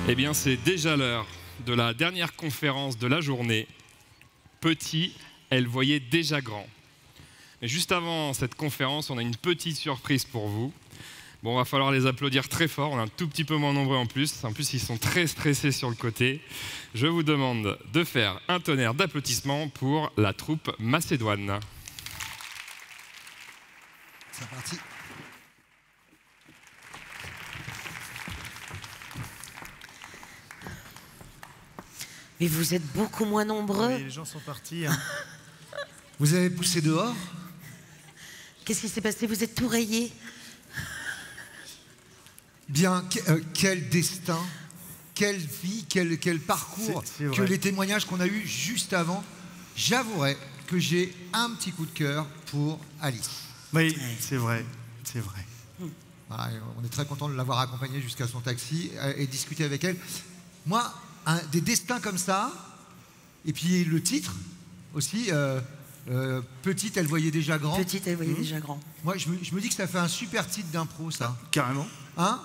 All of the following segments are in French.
Eh bien, c'est déjà l'heure de la dernière conférence de la journée. Petit, elle voyait déjà grand. Mais juste avant cette conférence, on a une petite surprise pour vous. Bon, va falloir les applaudir très fort, on est un tout petit peu moins nombreux en plus. En plus, ils sont très stressés sur le côté. Je vous demande de faire un tonnerre d'applaudissements pour la troupe macédoine. C'est parti. Mais vous êtes beaucoup moins nombreux. Oui, les gens sont partis. Hein. Vous avez poussé dehors? Qu'est-ce qui s'est passé? Vous êtes tout rayé. Bien, quel destin, quelle vie, quel parcours, que les témoignages qu'on a eus juste avant. J'avouerai que j'ai un petit coup de cœur pour Alice. Oui, c'est vrai, c'est vrai. Voilà, on est très content de l'avoir accompagnée jusqu'à son taxi et discuter avec elle. Moi, des destins comme ça, et puis le titre aussi, Petite, elle voyait déjà grand. Petite, elle voyait déjà grand. Moi, je me dis que ça fait un super titre d'impro, ça. Carrément. Hein?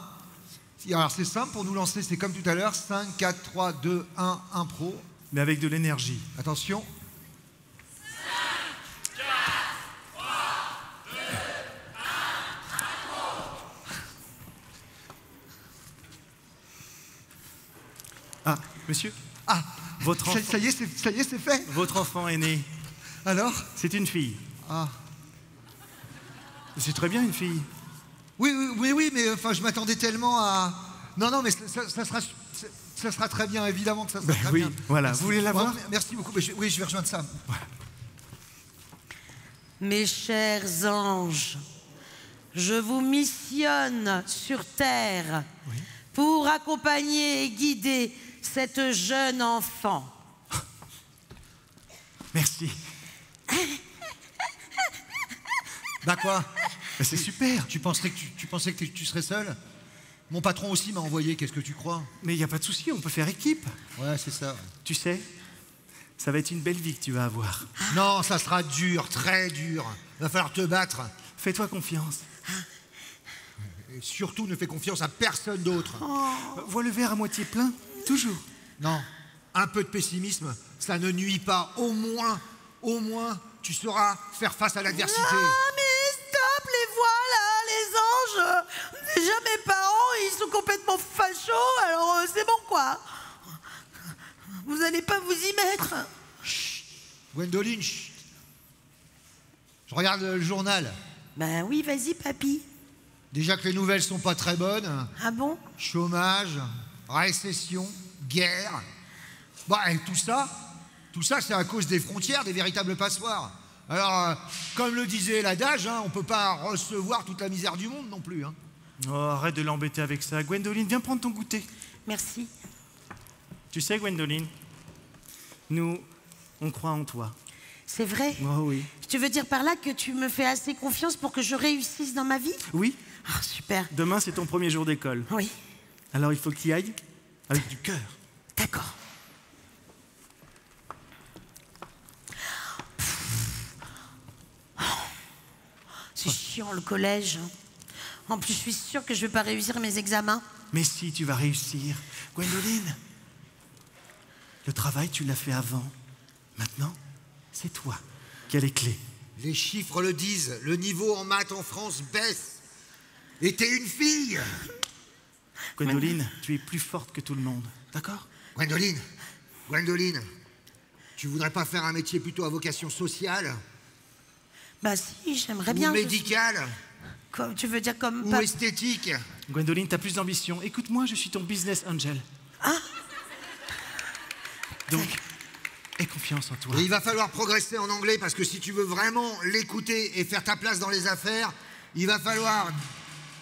Alors, c'est simple, pour nous lancer, c'est comme tout à l'heure, 5, 4, 3, 2, 1, impro. Mais avec de l'énergie. Attention. 5, 4, 3, 2, 1, impro. Ah, monsieur? Ah, votre enfant... ça y est, c'est fait. Votre enfant est né. Alors? C'est une fille. Ah. C'est très bien, une fille. Oui, mais enfin, je m'attendais tellement à... Non, mais ça sera très bien, évidemment que ça sera très bien. Voilà. Merci. Vous voulez la voir? Merci beaucoup. Je vais rejoindre Sam. Voilà. Mes chers anges, je vous missionne sur terre pour accompagner et guider cette jeune enfant. Merci. Bah quoi? Bah c'est super. Tu pensais que tu serais seul? Mon patron aussi m'a envoyé, qu'est-ce que tu crois? Mais il n'y a pas de souci, on peut faire équipe. Ouais, c'est ça. Tu sais, ça va être une belle vie que tu vas avoir. Non, ça sera dur, très dur. Va falloir te battre. Fais-toi confiance. Et surtout, ne fais confiance à personne d'autre. Vois le verre à moitié plein, toujours. Non, un peu de pessimisme, ça ne nuit pas. Au moins, tu sauras faire face à l'adversité. Ah, mais stop, les voilà, les anges. Déjà, mes parents, ils sont complètement fachos, alors c'est bon, quoi. Vous n'allez pas vous y mettre. Chut. Gwendoline, chut. Je regarde le journal. Ben oui, vas-y, papy. Déjà que les nouvelles sont pas très bonnes. Ah bon? Chômage, récession, guerre. Bah, et tout ça, c'est à cause des frontières, des véritables passoires. Alors, comme le disait l'adage, on peut pas recevoir toute la misère du monde non plus. Oh, arrête de l'embêter avec ça. Gwendoline, viens prendre ton goûter. Merci. Tu sais, Gwendoline, nous, on croit en toi. C'est vrai? Oh oui. Tu veux dire par là que tu me fais assez confiance pour que je réussisse dans ma vie? Oui. Ah, super. Demain, c'est ton premier jour d'école. Oui. Alors, il faut que tu y ailles avec du cœur. D'accord. C'est chiant, le collège. En plus, je suis sûre que je vais pas réussir mes examens. Mais si, tu vas réussir. Gwendoline, le travail, tu l'as fait avant. Maintenant, c'est toi qui as les clés. Les chiffres le disent, le niveau en maths en France baisse. Et t'es une fille. Gwendoline, tu es plus forte que tout le monde, d'accord? Gwendoline, tu voudrais pas faire un métier plutôt à vocation sociale? Bah si, j'aimerais bien. Ou médicale? Comme, tu veux dire comme... Ou esthétique? Gwendoline, t'as plus d'ambition. Écoute-moi, je suis ton business angel. Ah. Donc, aie confiance en toi. Et il va falloir progresser en anglais parce que si tu veux vraiment l'écouter et faire ta place dans les affaires, il va falloir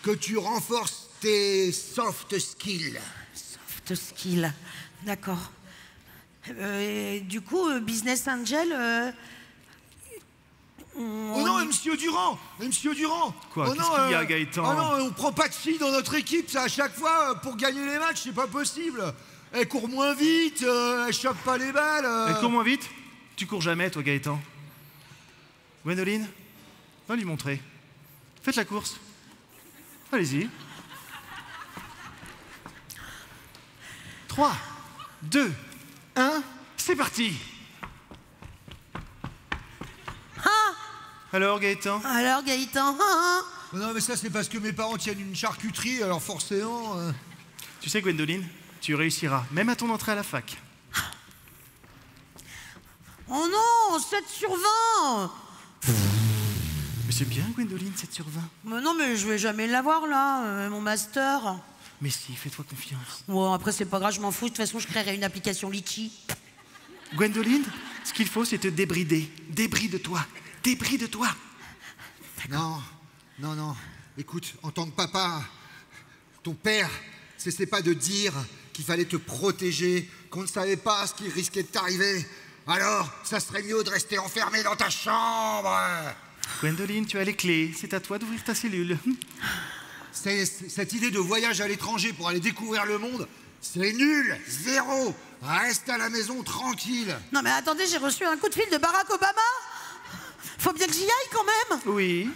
que tu renforces tes soft skills. Soft skills, d'accord. Du coup, business angel... Oh non, Monsieur Durand! Quoi? Oh Qu'est-ce qu'il y a, Gaëtan? Oh non, on prend pas de filles dans notre équipe, ça, à chaque fois, pour gagner les matchs, c'est pas possible. Elle court moins vite, elle chope pas les balles. Elle court moins vite? Tu cours jamais, toi, Gaëtan. Gwendoline, va lui montrer. Faites la course. Allez-y. 3, 2, 1, c'est parti. Alors Gaëtan? Alors Gaëtan, Non, mais ça, c'est parce que mes parents tiennent une charcuterie, alors forcément... Tu sais, Gwendoline, tu réussiras, même à ton entrée à la fac. Oh non, 7 sur 20. Mais c'est bien, Gwendoline, 7 sur 20. Mais non, mais je vais jamais l'avoir, là, mon master. Mais si, fais-toi confiance. Bon, après, c'est pas grave, je m'en fous. De toute façon, je créerai une application Litchi. Gwendoline, ce qu'il faut, c'est te débrider. Débride-toi. Débride-toi. Non, non, non. Écoute, en tant que papa, ton père cessait pas de dire qu'il fallait te protéger, qu'on ne savait pas ce qui risquait de t'arriver. Alors, ça serait mieux de rester enfermé dans ta chambre. Gwendoline, tu as les clés. C'est à toi d'ouvrir ta cellule. Cette idée de voyage à l'étranger pour aller découvrir le monde, c'est nul, zéro. Reste à la maison tranquille. Non, mais attendez, j'ai reçu un coup de fil de Barack Obama. Faut bien que j'y aille, quand même. Oui.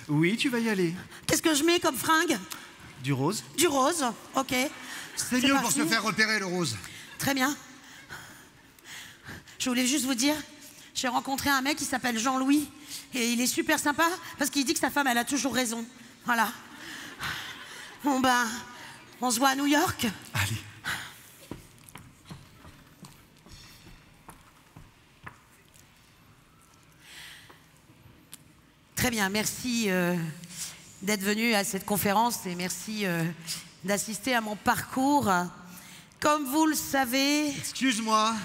Oui, tu vas y aller. Qu'est-ce que je mets comme fringue? Du rose. Du rose, ok. C'est mieux pour parti. se faire repérer, le rose. Très bien. Je voulais juste vous dire, j'ai rencontré un mec qui s'appelle Jean-Louis. Et il est super sympa parce qu'il dit que sa femme, elle a toujours raison. Voilà. Bon ben, on se voit à New York. Allez. Très bien, merci d'être venu à cette conférence et merci d'assister à mon parcours. Comme vous le savez... Excuse-moi.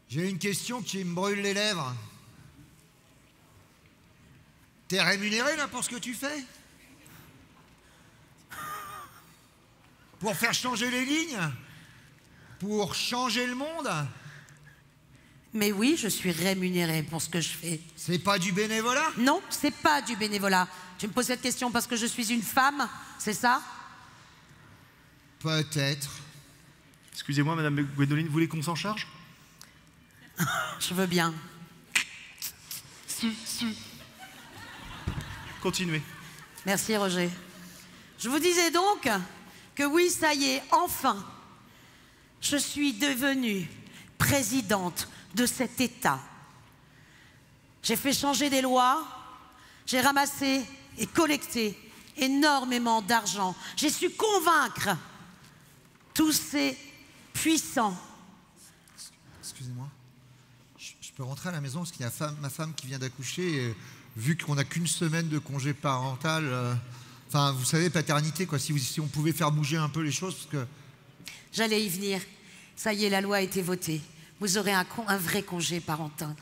J'ai une question qui me brûle les lèvres. T'es rémunéré, là, pour ce que tu fais? Pour faire changer les lignes? Pour changer le monde? Mais oui, je suis rémunérée pour ce que je fais. C'est pas du bénévolat? Non, c'est pas du bénévolat. Tu me poses cette question parce que je suis une femme, c'est ça? Peut-être. Excusez-moi, Madame Gwendoline, vous voulez qu'on s'en charge? Je veux bien. Continuez. Merci, Roger. Je vous disais donc que oui, ça y est, enfin, je suis devenue présidente de cet État. J'ai fait changer des lois, j'ai ramassé et collecté énormément d'argent. J'ai su convaincre tous ces puissants. Excusez-moi. Je peux rentrer à la maison parce qu'il y a ma femme qui vient d'accoucher. Et vu qu'on n'a qu'une semaine de congé parental, enfin, vous savez, paternité, quoi. Si on pouvait faire bouger un peu les choses, parce que... J'allais y venir. Ça y est, la loi a été votée. Vous aurez un vrai congé parental.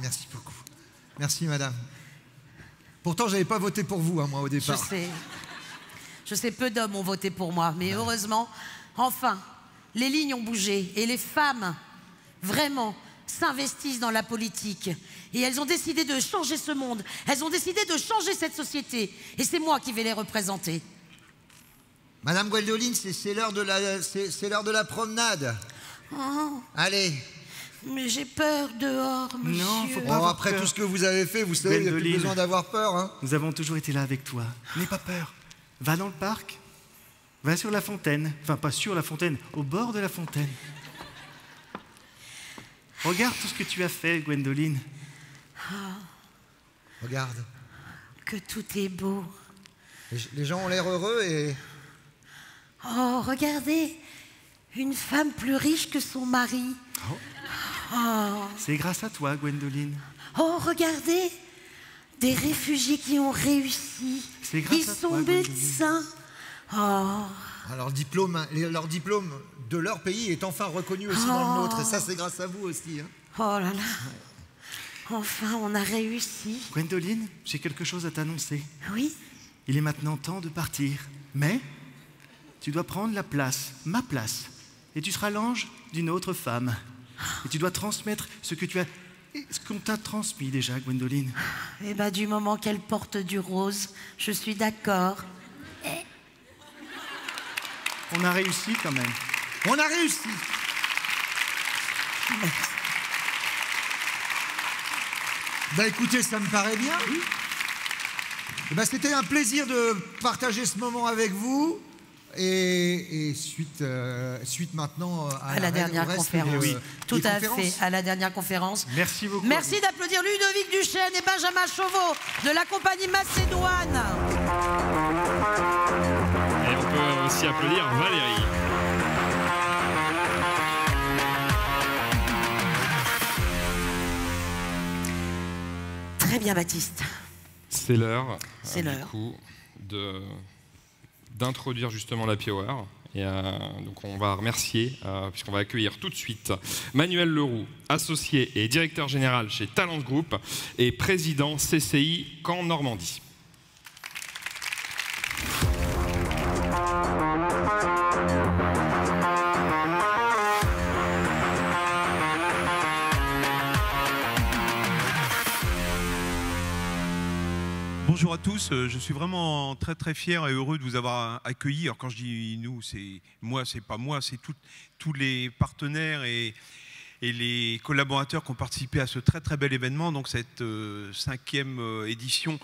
Merci beaucoup. Merci, madame. Pourtant, j'avais pas voté pour vous, hein, moi, au départ. Je sais, peu d'hommes ont voté pour moi, mais heureusement, enfin, les lignes ont bougé et les femmes, vraiment, s'investissent dans la politique. Et elles ont décidé de changer ce monde. Elles ont décidé de changer cette société. Et c'est moi qui vais les représenter. Madame Gwendoline, c'est l'heure de la promenade. Oh, Allez. mais j'ai peur dehors, monsieur. Non, faut pas Bon, avoir après peur. tout ce que vous avez fait, vous savez, il n'y a plus Gwendoline. besoin d'avoir peur. Hein. Nous avons toujours été là avec toi. N'aie pas peur. Va dans le parc. Va sur la fontaine. Enfin, pas sur la fontaine, au bord de la fontaine. Regarde tout ce que tu as fait, Gwendoline. Regarde. Que tout est beau. Les gens ont l'air heureux et... Oh, regardez, une femme plus riche que son mari. C'est grâce à toi, Gwendoline. Oh, regardez, des réfugiés qui ont réussi. C'est grâce Ils à sont toi, médecins. Oh, leur diplôme de leur pays est enfin reconnu aussi dans le nôtre. Et ça, c'est grâce à vous aussi. Hein. oh là là. Enfin, on a réussi. Gwendoline, j'ai quelque chose à t'annoncer. Oui, Il est maintenant temps de partir. Mais tu dois prendre la place, ma place. Et tu seras l'ange d'une autre femme. Et tu dois transmettre ce qu'on t'a transmis déjà, Gwendoline. eh ben, du moment qu'elle porte du rose, je suis d'accord. On a réussi quand même. On a réussi. Bah écoutez, ça me paraît bien. Bah, c'était un plaisir de partager ce moment avec vous. Et suite maintenant à la dernière conférence. Tout à fait, à la dernière conférence. Merci beaucoup. Merci d'applaudir Ludovic Duchesne et Benjamin Chauveau de la compagnie Macédoine. Et on peut aussi applaudir Valérie. Très bien, Baptiste. C'est l'heure, du coup, d'introduire justement l'Happy Hour. Et donc on va remercier, puisqu'on va accueillir tout de suite Manuel Leroux, associé et directeur général chez Talent Group et président CCI Caen Normandie. Bonjour à tous, je suis vraiment très très fier et heureux de vous avoir accueillis. Alors quand je dis nous, c'est moi, c'est pas moi, c'est tous les partenaires et les collaborateurs qui ont participé à ce très très bel événement, donc cette 5e édition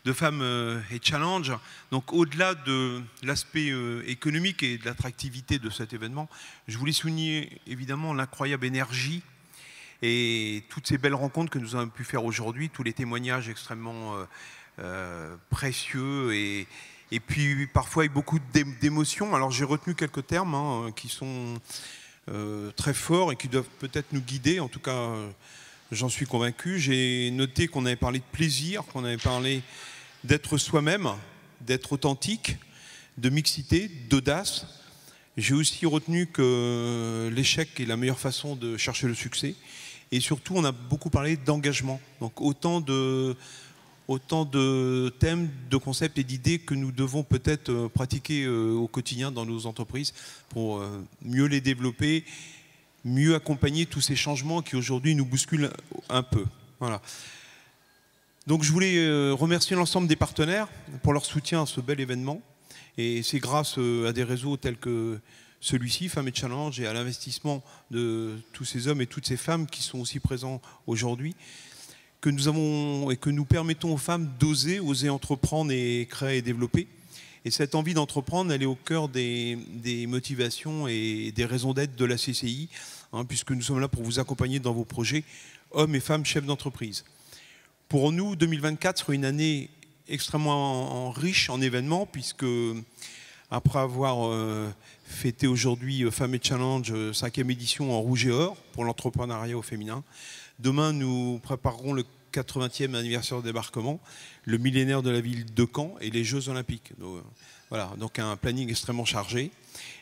de Femmes et Challenge. Donc au-delà de l'aspect économique et de l'attractivité de cet événement, je voulais souligner évidemment l'incroyable énergie et toutes ces belles rencontres que nous avons pu faire aujourd'hui, tous les témoignages extrêmement précieux et puis parfois avec beaucoup d'émotions. Alors j'ai retenu quelques termes qui sont très forts et qui doivent peut-être nous guider, en tout cas j'en suis convaincu. J'ai noté qu'on avait parlé de plaisir, qu'on avait parlé d'être soi-même, d'être authentique, de mixité, d'audace. J'ai aussi retenu que l'échec est la meilleure façon de chercher le succès. Et surtout, on a beaucoup parlé d'engagement. Donc autant de thèmes, de concepts et d'idées que nous devons peut-être pratiquer au quotidien dans nos entreprises pour mieux les développer, mieux accompagner tous ces changements qui aujourd'hui nous bousculent un peu. Voilà. Donc je voulais remercier l'ensemble des partenaires pour leur soutien à ce bel événement. Et c'est grâce à des réseaux tels que celui-ci, Femmes et Challenge, et à l'investissement de tous ces hommes et toutes ces femmes qui sont aussi présents aujourd'hui, que nous avons et que nous permettons aux femmes d'oser entreprendre et créer et développer. Et cette envie d'entreprendre, elle est au cœur des motivations et des raisons d'être de la CCI, puisque nous sommes là pour vous accompagner dans vos projets, hommes et femmes chefs d'entreprise. Pour nous, 2024 sera une année extrêmement riche en événements, puisque après avoir fêté aujourd'hui Femmes et Challenge 5e édition en rouge et or pour l'entrepreneuriat au féminin, demain nous préparerons le 80e anniversaire de débarquement, le millénaire de la ville de Caen et les Jeux Olympiques. Donc, voilà, donc un planning extrêmement chargé.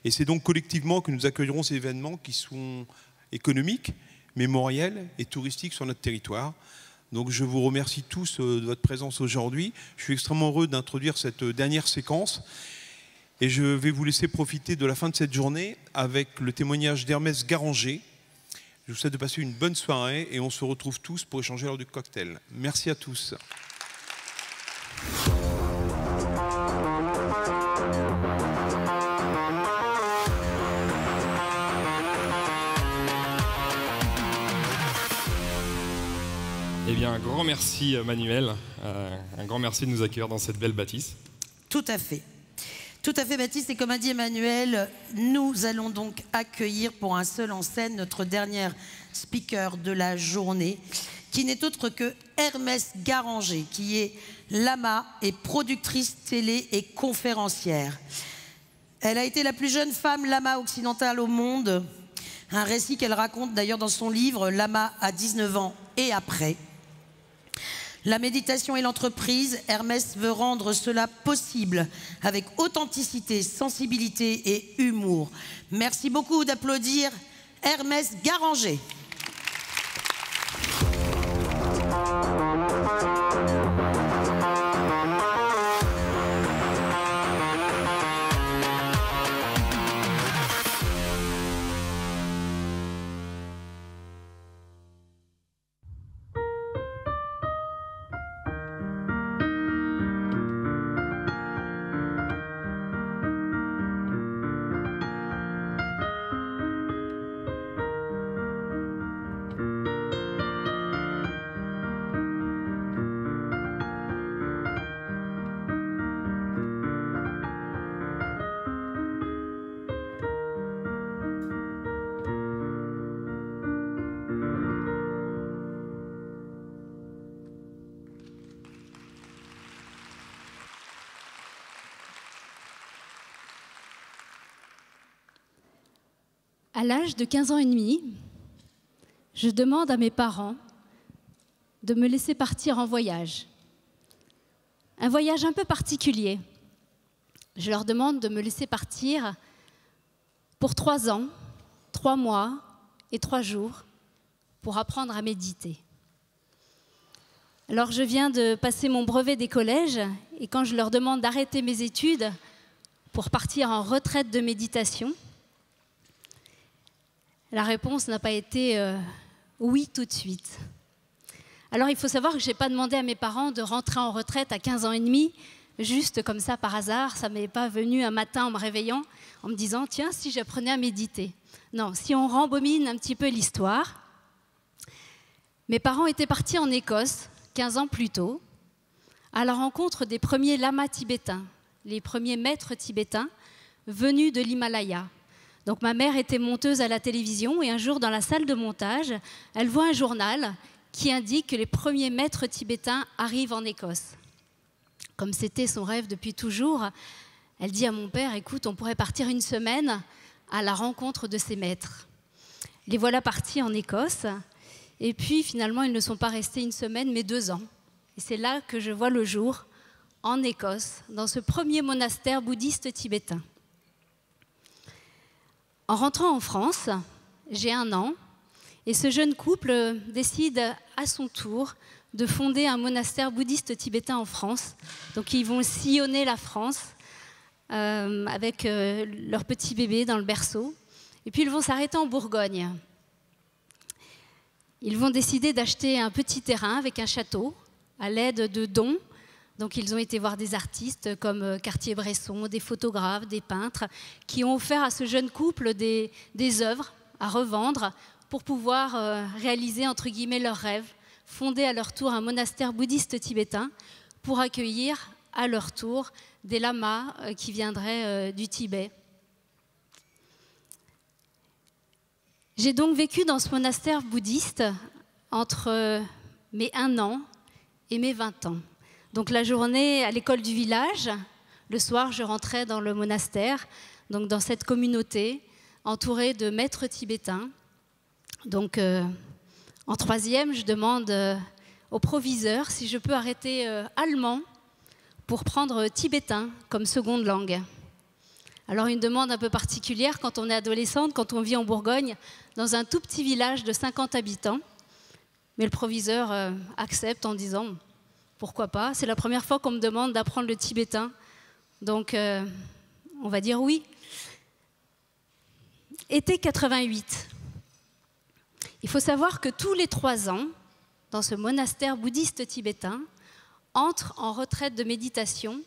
Et c'est donc collectivement que nous accueillerons ces événements qui sont économiques, mémoriels et touristiques sur notre territoire. Donc je vous remercie tous de votre présence aujourd'hui. Je suis extrêmement heureux d'introduire cette dernière séquence. Et je vais vous laisser profiter de la fin de cette journée avec le témoignage d'Hermès Garanger. Je vous souhaite de passer une bonne soirée et on se retrouve tous pour échanger lors du cocktail. Merci à tous. Eh bien, un grand merci Manuel, un grand merci de nous accueillir dans cette belle bâtisse. Tout à fait. Tout à fait, Baptiste. Et comme a dit Emmanuel, nous allons donc accueillir pour un seul en scène notre dernière speaker de la journée, qui n'est autre que Hermès Garanger, qui est lama et productrice télé et conférencière. Elle a été la plus jeune femme lama occidentale au monde, un récit qu'elle raconte d'ailleurs dans son livre « Lama à 19 ans et après ». La méditation et l'entreprise, Hermès veut rendre cela possible avec authenticité, sensibilité et humour. Merci beaucoup d'applaudir Hermès Garanger. À l'âge de 15 ans et demi, je demande à mes parents de me laisser partir en voyage. Un voyage un peu particulier. Je leur demande de me laisser partir pour 3 ans, 3 mois et 3 jours pour apprendre à méditer. Alors je viens de passer mon brevet des collèges et quand je leur demande d'arrêter mes études pour partir en retraite de méditation, la réponse n'a pas été oui tout de suite. Alors il faut savoir que je n'ai pas demandé à mes parents de rentrer en retraite à 15 ans et demi, juste comme ça par hasard. Ça ne m'est pas venu un matin en me réveillant, en me disant « Tiens, si j'apprenais à méditer ». Non, si on rembobine un petit peu l'histoire, mes parents étaient partis en Écosse 15 ans plus tôt, à la rencontre des premiers lamas tibétains, les premiers maîtres tibétains venus de l'Himalaya. Donc ma mère était monteuse à la télévision et un jour dans la salle de montage, elle voit un journal qui indique que les premiers maîtres tibétains arrivent en Écosse. Comme c'était son rêve depuis toujours, elle dit à mon père, écoute, on pourrait partir une semaine à la rencontre de ces maîtres. Les voilà partis en Écosse. Et puis, finalement, ils ne sont pas restés une semaine, mais 2 ans. Et c'est là que je vois le jour, en Écosse, dans ce premier monastère bouddhiste tibétain. En rentrant en France, j'ai 1 an, et ce jeune couple décide à son tour de fonder un monastère bouddhiste tibétain en France. Donc, ils vont sillonner la France avec leur petit bébé dans le berceau. Et puis, ils vont s'arrêter en Bourgogne. Ils vont décider d'acheter un petit terrain avec un château à l'aide de dons. Donc ils ont été voir des artistes comme Cartier-Bresson, des photographes, des peintres, qui ont offert à ce jeune couple des œuvres à revendre pour pouvoir réaliser entre guillemets leurs rêves, fonder à leur tour un monastère bouddhiste tibétain pour accueillir à leur tour des lamas qui viendraient du Tibet. J'ai donc vécu dans ce monastère bouddhiste entre mes 1 an et mes 20 ans. Donc la journée à l'école du village, le soir je rentrais dans le monastère, donc dans cette communauté entourée de maîtres tibétains. Donc en 3e, je demande au proviseur si je peux arrêter allemand pour prendre tibétain comme seconde langue. Alors une demande un peu particulière quand on est adolescente, quand on vit en Bourgogne, dans un tout petit village de 50 habitants. Mais le proviseur accepte en disant « Pourquoi pas ?» C'est la première fois qu'on me demande d'apprendre le tibétain. Donc on va dire oui. Été 88. Il faut savoir que tous les 3 ans, dans ce monastère bouddhiste tibétain, entrent en retraite de méditation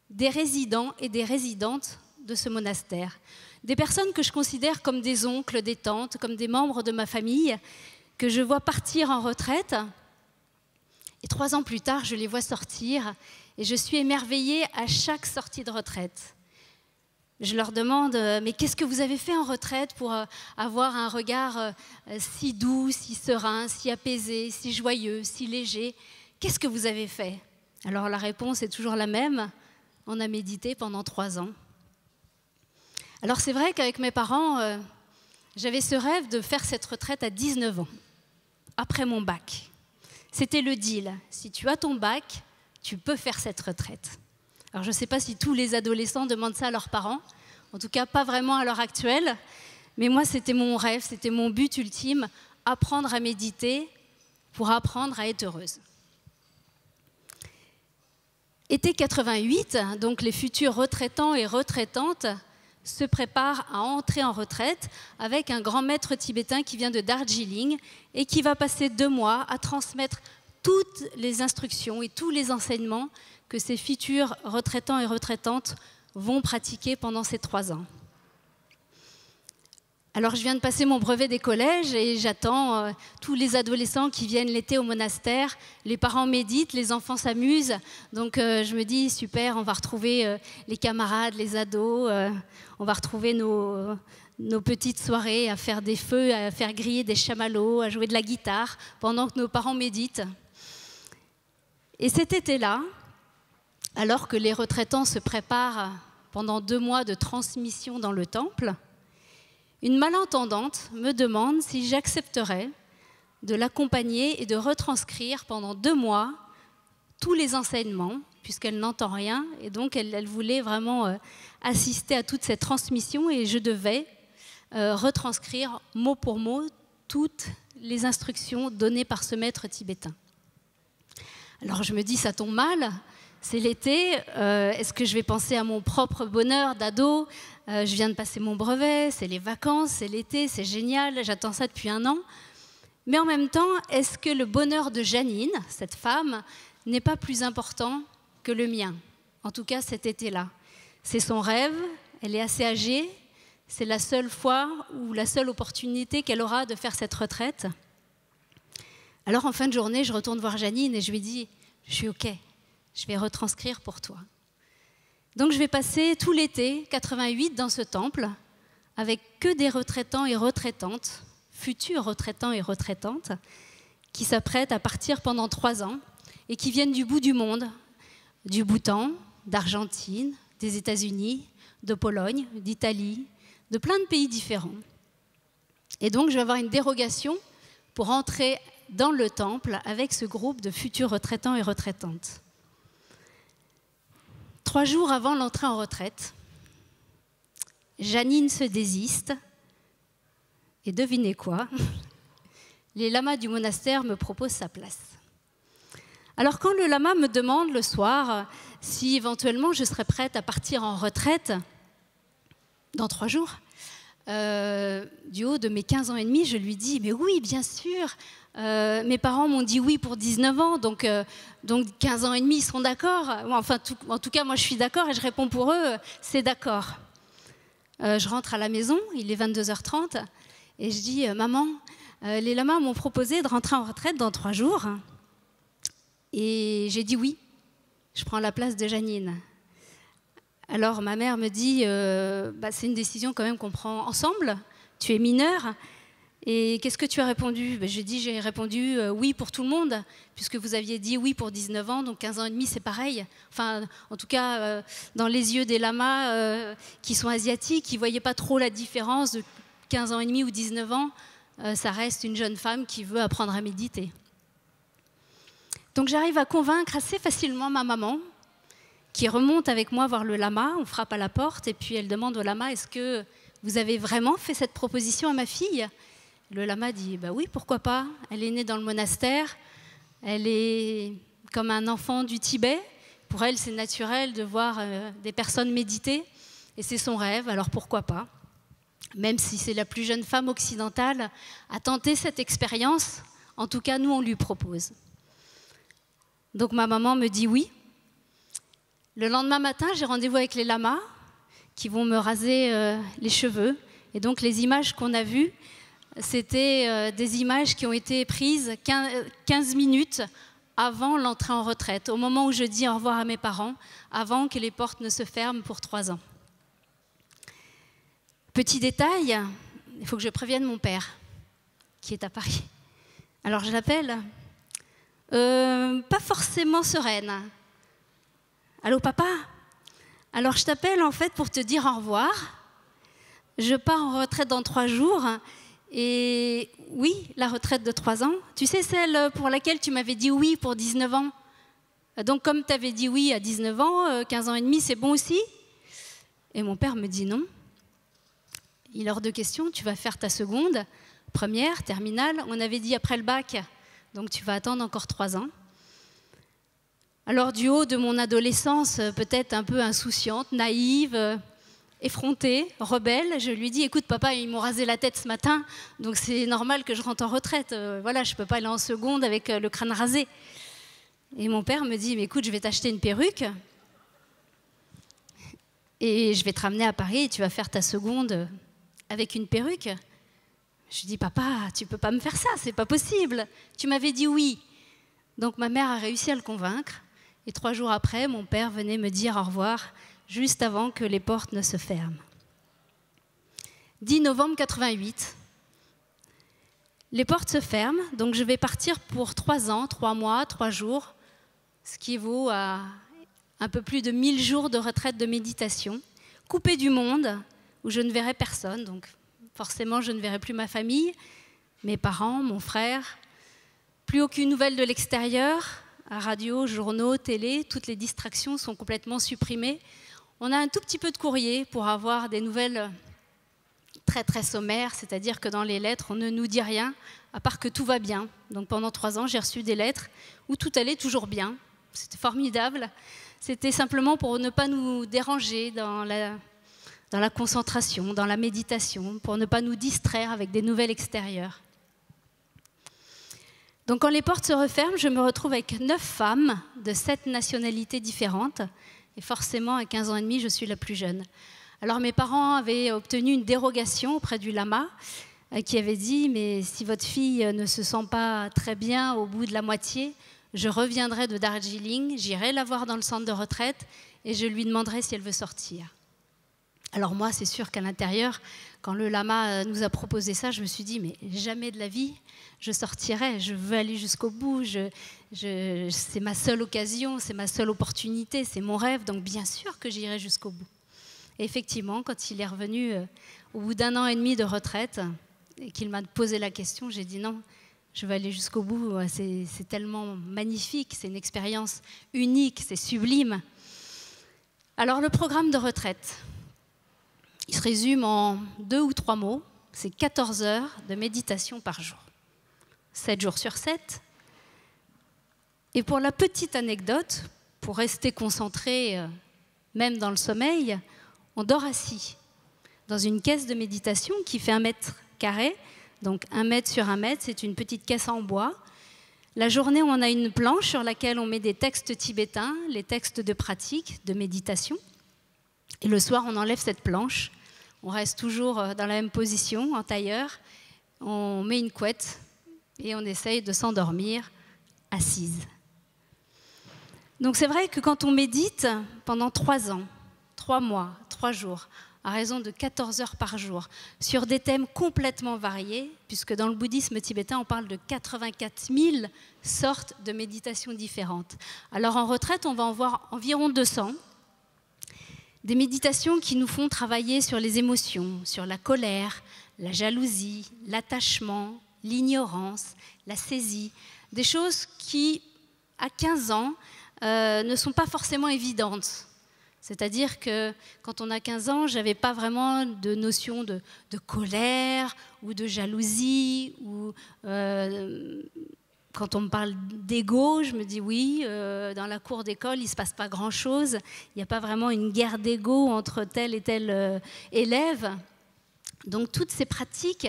des résidents et des résidentes de ce monastère. Des personnes que je considère comme des oncles, des tantes, comme des membres de ma famille, que je vois partir en retraite. Et 3 ans plus tard, je les vois sortir et je suis émerveillée à chaque sortie de retraite. Je leur demande, mais qu'est-ce que vous avez fait en retraite pour avoir un regard si doux, si serein, si apaisé, si joyeux, si léger? Qu'est-ce que vous avez fait? Alors la réponse est toujours la même, on a médité pendant 3 ans. Alors c'est vrai qu'avec mes parents, j'avais ce rêve de faire cette retraite à 19 ans, après mon bac. C'était le deal. Si tu as ton bac, tu peux faire cette retraite. Alors je ne sais pas si tous les adolescents demandent ça à leurs parents, en tout cas pas vraiment à l'heure actuelle, mais moi c'était mon rêve, c'était mon but ultime, apprendre à méditer pour apprendre à être heureuse. Été 88, donc les futurs retraitants et retraitantes se préparent à entrer en retraite avec un grand maître tibétain qui vient de Darjeeling et qui va passer 2 mois à transmettre toutes les instructions et tous les enseignements que ces futurs retraitants et retraitantes vont pratiquer pendant ces 3 ans. Alors je viens de passer mon brevet des collèges et j'attends tous les adolescents qui viennent l'été au monastère. Les parents méditent, les enfants s'amusent. Donc je me dis, super, on va retrouver les camarades, les ados, on va retrouver nos petites soirées à faire des feux, à faire griller des chamallows, à jouer de la guitare pendant que nos parents méditent. Et cet été-là, alors que les retraitants se préparent pendant 2 mois de transmission dans le temple, une malentendante me demande si j'accepterais de l'accompagner et de retranscrire pendant 2 mois tous les enseignements, puisqu'elle n'entend rien, et donc elle voulait vraiment assister à toute cette transmission, et je devais retranscrire mot pour mot toutes les instructions données par ce maître tibétain. Alors je me dis, ça tombe mal, c'est l'été, est-ce que je vais penser à mon propre bonheur d'ado? Je viens de passer mon brevet, c'est les vacances, c'est l'été, c'est génial, j'attends ça depuis 1 an. Mais en même temps, est-ce que le bonheur de Janine, cette femme, n'est pas plus important que le mien? En tout cas, cet été-là. C'est son rêve, elle est assez âgée, c'est la seule fois ou la seule opportunité qu'elle aura de faire cette retraite. Alors en fin de journée, je retourne voir Janine et je lui dis, je suis OK, je vais retranscrire pour toi. Donc je vais passer tout l'été 88 dans ce temple avec que des retraitants et retraitantes, futurs retraitants et retraitantes, qui s'apprêtent à partir pendant 3 ans et qui viennent du bout du monde, du Bhoutan, d'Argentine, des États-Unis, de Pologne, d'Italie, de plein de pays différents. Et donc je vais avoir une dérogation pour entrer dans le temple avec ce groupe de futurs retraitants et retraitantes. 3 jours avant l'entrée en retraite, Janine se désiste et devinez quoi? Les lamas du monastère me proposent sa place. Alors quand le lama me demande le soir si éventuellement je serais prête à partir en retraite dans 3 jours, du haut de mes 15 ans et demi, je lui dis « mais oui, bien sûr, mes parents m'ont dit oui pour 19 ans, donc 15 ans et demi, ils sont d'accord. Enfin, en tout cas, moi, je suis d'accord et je réponds pour eux, c'est d'accord. » Je rentre à la maison, il est 22h30, et je dis « Maman, les lamas m'ont proposé de rentrer en retraite dans 3 jours. » Et j'ai dit oui, je prends la place de Janine. Alors ma mère me dit c'est une décision quand même qu'on prend ensemble, tu es mineure. Et qu'est-ce que tu as répondu? J'ai répondu oui pour tout le monde, puisque vous aviez dit oui pour 19 ans, donc 15 ans et demi c'est pareil. Enfin, en tout cas, dans les yeux des lamas qui sont asiatiques, ils ne voyaient pas trop la différence de 15 ans et demi ou 19 ans. Ça reste une jeune femme qui veut apprendre à méditer. Donc j'arrive à convaincre assez facilement ma maman, qui remonte avec moi voir le lama. On frappe à la porte et puis elle demande au lama « Est-ce que vous avez vraiment fait cette proposition à ma fille ?» Le lama dit « Oui, pourquoi pas. Elle est née dans le monastère, elle est comme un enfant du Tibet. Pour elle, c'est naturel de voir des personnes méditer et c'est son rêve, alors pourquoi pas. Même si c'est la plus jeune femme occidentale à tenter cette expérience, en tout cas, nous, on lui propose. » Donc ma maman me dit oui. Le lendemain matin, j'ai rendez-vous avec les lamas qui vont me raser les cheveux. Et donc les images qu'on a vues, c'était des images qui ont été prises 15 minutes avant l'entrée en retraite, au moment où je dis au revoir à mes parents, avant que les portes ne se ferment pour 3 ans. Petit détail, il faut que je prévienne mon père, qui est à Paris. Alors je l'appelle, pas forcément sereine. Allô papa? Alors je t'appelle en fait pour te dire au revoir. Je pars en retraite dans 3 jours. Et oui, la retraite de 3 ans. Tu sais, celle pour laquelle tu m'avais dit oui pour 19 ans. Donc comme tu avais dit oui à 19 ans, 15 ans et demi, c'est bon aussi? Et mon père me dit non. Il est hors de question, tu vas faire ta seconde, première, terminale. On avait dit après le bac, donc tu vas attendre encore 3 ans. Alors du haut de mon adolescence, peut-être un peu insouciante, naïve, effrontée, rebelle, je lui dis « Écoute papa, ils m'ont rasé la tête ce matin, donc c'est normal que je rentre en retraite. Voilà, je ne peux pas aller en seconde avec le crâne rasé. » Et mon père me dit « Mais écoute, je vais t'acheter une perruque et je vais te ramener à Paris et tu vas faire ta seconde avec une perruque. » Je dis « Papa, tu ne peux pas me faire ça, c'est pas possible. Tu m'avais dit oui. » Donc ma mère a réussi à le convaincre. Et 3 jours après, mon père venait me dire au revoir, juste avant que les portes ne se ferment. 10 novembre 88. Les portes se ferment, donc je vais partir pour 3 ans, 3 mois, 3 jours, ce qui vaut à un peu plus de 1000 jours de retraite de méditation, coupée du monde, où je ne verrai personne, donc forcément, je ne verrai plus ma famille, mes parents, mon frère. Plus aucune nouvelle de l'extérieur. Radio, journaux, télé, toutes les distractions sont complètement supprimées. On a un tout petit peu de courrier pour avoir des nouvelles très très sommaires, c'est-à-dire que dans les lettres, on ne nous dit rien, à part que tout va bien. Donc pendant 3 ans, j'ai reçu des lettres où tout allait toujours bien. C'était formidable. C'était simplement pour ne pas nous déranger dans la concentration, dans la méditation, pour ne pas nous distraire avec des nouvelles extérieures. Donc quand les portes se referment, je me retrouve avec 9 femmes de 7 nationalités différentes. Et forcément, à 15 ans et demi, je suis la plus jeune. Alors mes parents avaient obtenu une dérogation auprès du lama qui avait dit « Mais si votre fille ne se sent pas très bien au bout de la moitié, je reviendrai de Darjeeling, j'irai la voir dans le centre de retraite et je lui demanderai si elle veut sortir. » Alors moi, c'est sûr qu'à l'intérieur, quand le lama nous a proposé ça, je me suis dit « Mais jamais de la vie, je sortirai, je veux aller jusqu'au bout, c'est ma seule occasion, c'est ma seule opportunité, c'est mon rêve, donc bien sûr que j'irai jusqu'au bout. » Et effectivement, quand il est revenu au bout d'1 an et demi de retraite et qu'il m'a posé la question, j'ai dit non, je vais aller jusqu'au bout, c'est tellement magnifique, c'est une expérience unique, c'est sublime. Alors le programme de retraite, il se résume en 2 ou 3 mots, c'est 14 heures de méditation par jour, 7 jours sur 7. Et pour la petite anecdote, pour rester concentré même dans le sommeil, on dort assis dans une caisse de méditation qui fait 1 mètre carré, donc 1 mètre sur 1 mètre, c'est une petite caisse en bois. La journée, on a une planche sur laquelle on met des textes tibétains, les textes de pratique, de méditation. Et le soir, on enlève cette planche, on reste toujours dans la même position, en tailleur, on met une couette et on essaye de s'endormir assise. Donc c'est vrai que quand on médite pendant 3 ans, 3 mois, 3 jours, à raison de 14 heures par jour, sur des thèmes complètement variés, puisque dans le bouddhisme tibétain, on parle de 84 000 sortes de méditations différentes. Alors en retraite, on va en voir environ 200. Des méditations qui nous font travailler sur les émotions, sur la colère, la jalousie, l'attachement, l'ignorance, la saisie. Des choses qui, à 15 ans, ne sont pas forcément évidentes. C'est-à-dire que quand on a 15 ans, je n'avais pas vraiment de notion de colère ou de jalousie. Ou, quand on me parle d'ego, je me dis oui, dans la cour d'école, il ne se passe pas grand-chose. Il n'y a pas vraiment une guerre d'ego entre tel et tel élève. Donc toutes ces pratiques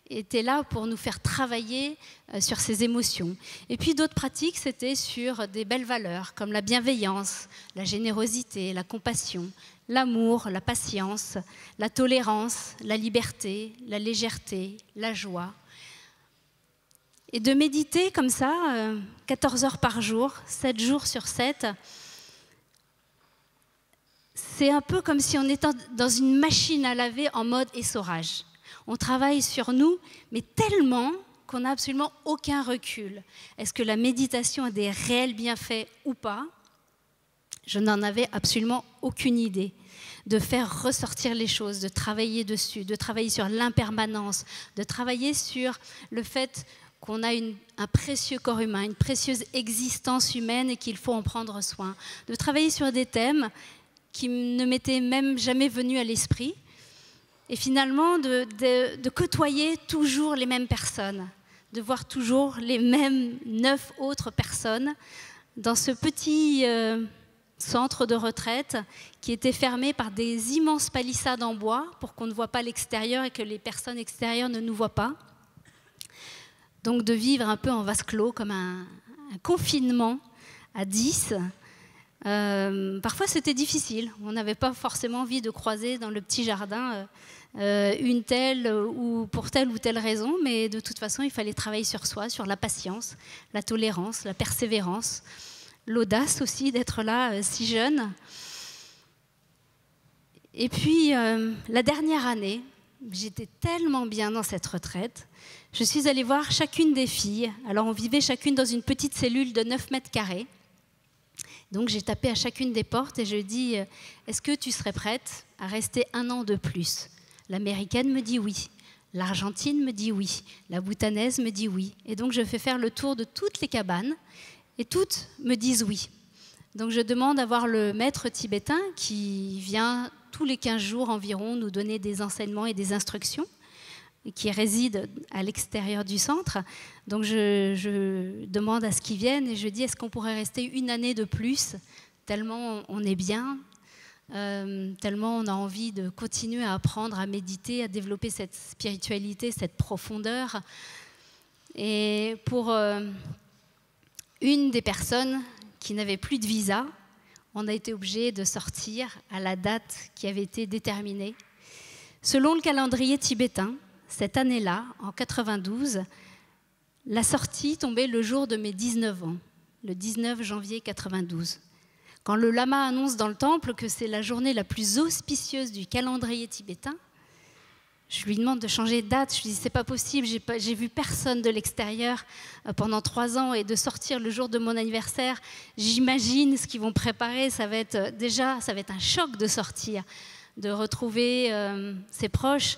étaient là pour nous faire travailler sur ces émotions. Et puis d'autres pratiques, c'était sur des belles valeurs comme la bienveillance, la générosité, la compassion, l'amour, la patience, la tolérance, la liberté, la légèreté, la joie. Et de méditer comme ça, 14 heures par jour, 7 jours sur 7, c'est un peu comme si on était dans une machine à laver en mode essorage. On travaille sur nous, mais tellement qu'on n'a absolument aucun recul. Est-ce que la méditation a des réels bienfaits ou pas? Je n'en avais absolument aucune idée. De faire ressortir les choses, de travailler dessus, de travailler sur l'impermanence, de travailler sur le fait qu'on a un précieux corps humain, une précieuse existence humaine et qu'il faut en prendre soin. De travailler sur des thèmes qui ne m'étaient même jamais venus à l'esprit. Et finalement, de côtoyer toujours les mêmes personnes, de voir toujours les mêmes 9 autres personnes dans ce petit centre de retraite qui était fermé par des immenses palissades en bois pour qu'on ne voit pas l'extérieur et que les personnes extérieures ne nous voient pas. Donc de vivre un peu en vase clos, comme un confinement à 10. Parfois c'était difficile, on n'avait pas forcément envie de croiser dans le petit jardin une telle ou pour telle ou telle raison, mais de toute façon il fallait travailler sur soi, sur la patience, la tolérance, la persévérance, l'audace aussi d'être là si jeune. Et puis la dernière année, j'étais tellement bien dans cette retraite, je suis allée voir chacune des filles. Alors on vivait chacune dans une petite cellule de 9 mètres carrés. Donc j'ai tapé à chacune des portes et je dis « Est-ce que tu serais prête à rester 1 an de plus ?» L'américaine me dit oui. l'Argentine me dit oui, la Bhoutanaise me dit oui. Et donc je fais faire le tour de toutes les cabanes et toutes me disent oui. Donc je demande à voir le maître tibétain qui vient tous les 15 jours environ nous donner des enseignements et des instructions, et qui réside à l'extérieur du centre. Donc je demande à ce qu'ils viennent et je dis est-ce qu'on pourrait rester une année de plus, tellement on est bien, tellement on a envie de continuer à apprendre, à méditer, à développer cette spiritualité, cette profondeur. Et pour une des personnes qui n'avait plus de visa, on a été obligé de sortir à la date qui avait été déterminée. Selon le calendrier tibétain, cette année-là, en 92, la sortie tombait le jour de mes 19 ans, le 19 janvier 92. Quand le lama annonce dans le temple que c'est la journée la plus auspicieuse du calendrier tibétain, je lui demande de changer de date. Je lui dis, c'est pas possible, j'ai vu personne de l'extérieur pendant 3 ans et de sortir le jour de mon anniversaire, j'imagine ce qu'ils vont préparer, ça va être un choc de sortir, de retrouver ses proches,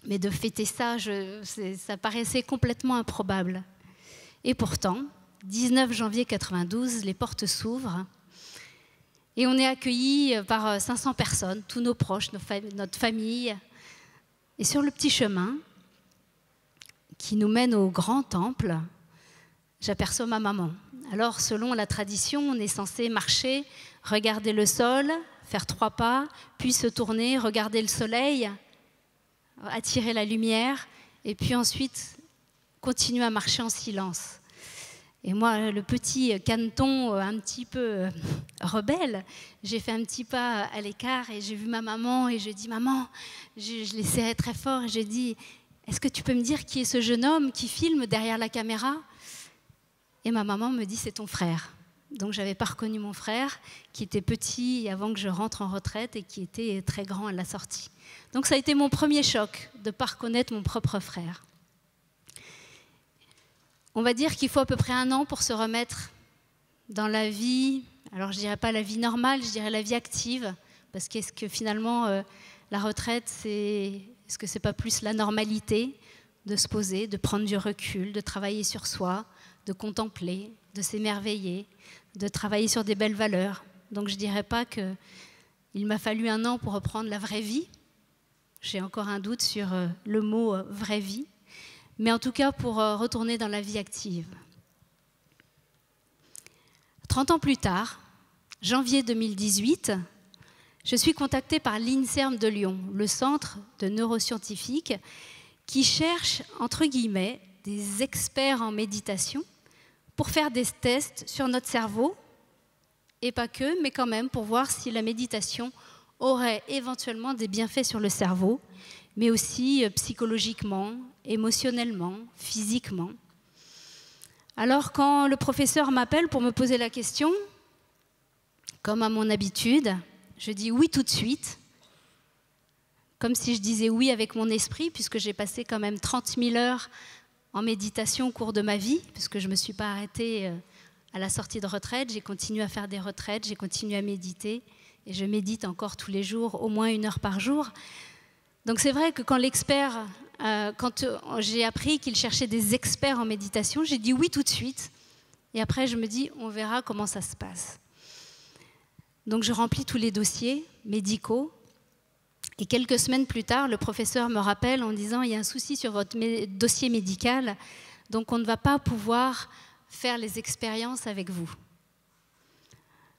mais de fêter ça, ça paraissait complètement improbable. Et pourtant, 19 janvier 92, les portes s'ouvrent et on est accueillis par 500 personnes, tous nos proches, notre famille. Et sur le petit chemin qui nous mène au grand temple, j'aperçois ma maman. Alors, selon la tradition, on est censé marcher, regarder le sol, faire 3 pas, puis se tourner, regarder le soleil, attirer la lumière, et puis ensuite continuer à marcher en silence. Et moi, le petit caneton un petit peu rebelle, j'ai fait un petit pas à l'écart et j'ai vu ma maman et je dis « Maman », je l'ai serrée très fort et j'ai dit « Est-ce que tu peux me dire qui est ce jeune homme qui filme derrière la caméra ?» Et ma maman me dit « C'est ton frère ». Donc je n'avais pas reconnu mon frère qui était petit avant que je rentre en retraite et qui était très grand à la sortie. Donc ça a été mon premier choc de ne pas reconnaître mon propre frère. On va dire qu'il faut à peu près 1 an pour se remettre dans la vie, alors je ne dirais pas la vie normale, je dirais la vie active, parce qu'est-ce que finalement la retraite, est-ce que ce n'est pas plus la normalité de se poser, de prendre du recul, de travailler sur soi, de contempler, de s'émerveiller, de travailler sur des belles valeurs. Donc je ne dirais pas qu'il m'a fallu 1 an pour reprendre la vraie vie. J'ai encore un doute sur le mot vraie vie. Mais en tout cas pour retourner dans la vie active. 30 ans plus tard, janvier 2018, je suis contactée par l'INSERM de Lyon, le centre de neuroscientifiques, qui cherche, entre guillemets, des experts en méditation pour faire des tests sur notre cerveau, et pas que, mais quand même pour voir si la méditation aurait éventuellement des bienfaits sur le cerveau, mais aussi psychologiquement, émotionnellement, physiquement. Alors quand le professeur m'appelle pour me poser la question, comme à mon habitude, je dis oui tout de suite, comme si je disais oui avec mon esprit, puisque j'ai passé quand même 30 000 heures en méditation au cours de ma vie, puisque je ne me suis pas arrêtée à la sortie de retraite, j'ai continué à faire des retraites, j'ai continué à méditer, et je médite encore tous les jours, au moins 1 heure par jour. Donc c'est vrai que quand j'ai appris qu'il cherchait des experts en méditation, j'ai dit oui tout de suite. Et après, je me dis, on verra comment ça se passe. Donc je remplis tous les dossiers médicaux. Et quelques semaines plus tard, le professeur me rappelle en disant, il y a un souci sur votre dossier médical, donc on ne va pas pouvoir faire les expériences avec vous.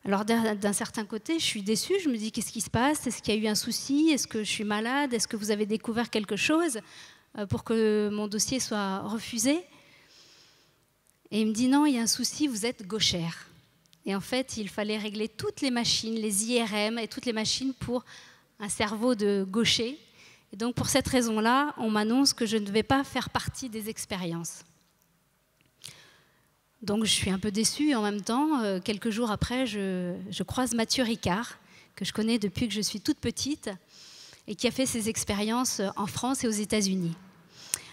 Alors d'un certain côté, je suis déçue, je me dis qu'est-ce qui se passe? Est-ce qu'il y a eu un souci? Est-ce que je suis malade? Est-ce que vous avez découvert quelque chose pour que mon dossier soit refusé? Et il me dit non, il y a un souci, vous êtes gauchère. Et en fait, il fallait régler toutes les machines, les IRM et toutes les machines pour un cerveau de gaucher. Et donc pour cette raison-là, on m'annonce que je ne devais pas faire partie des expériences. Donc je suis un peu déçue et en même temps, quelques jours après, je croise Mathieu Ricard, que je connais depuis que je suis toute petite et qui a fait ses expériences en France et aux États-Unis.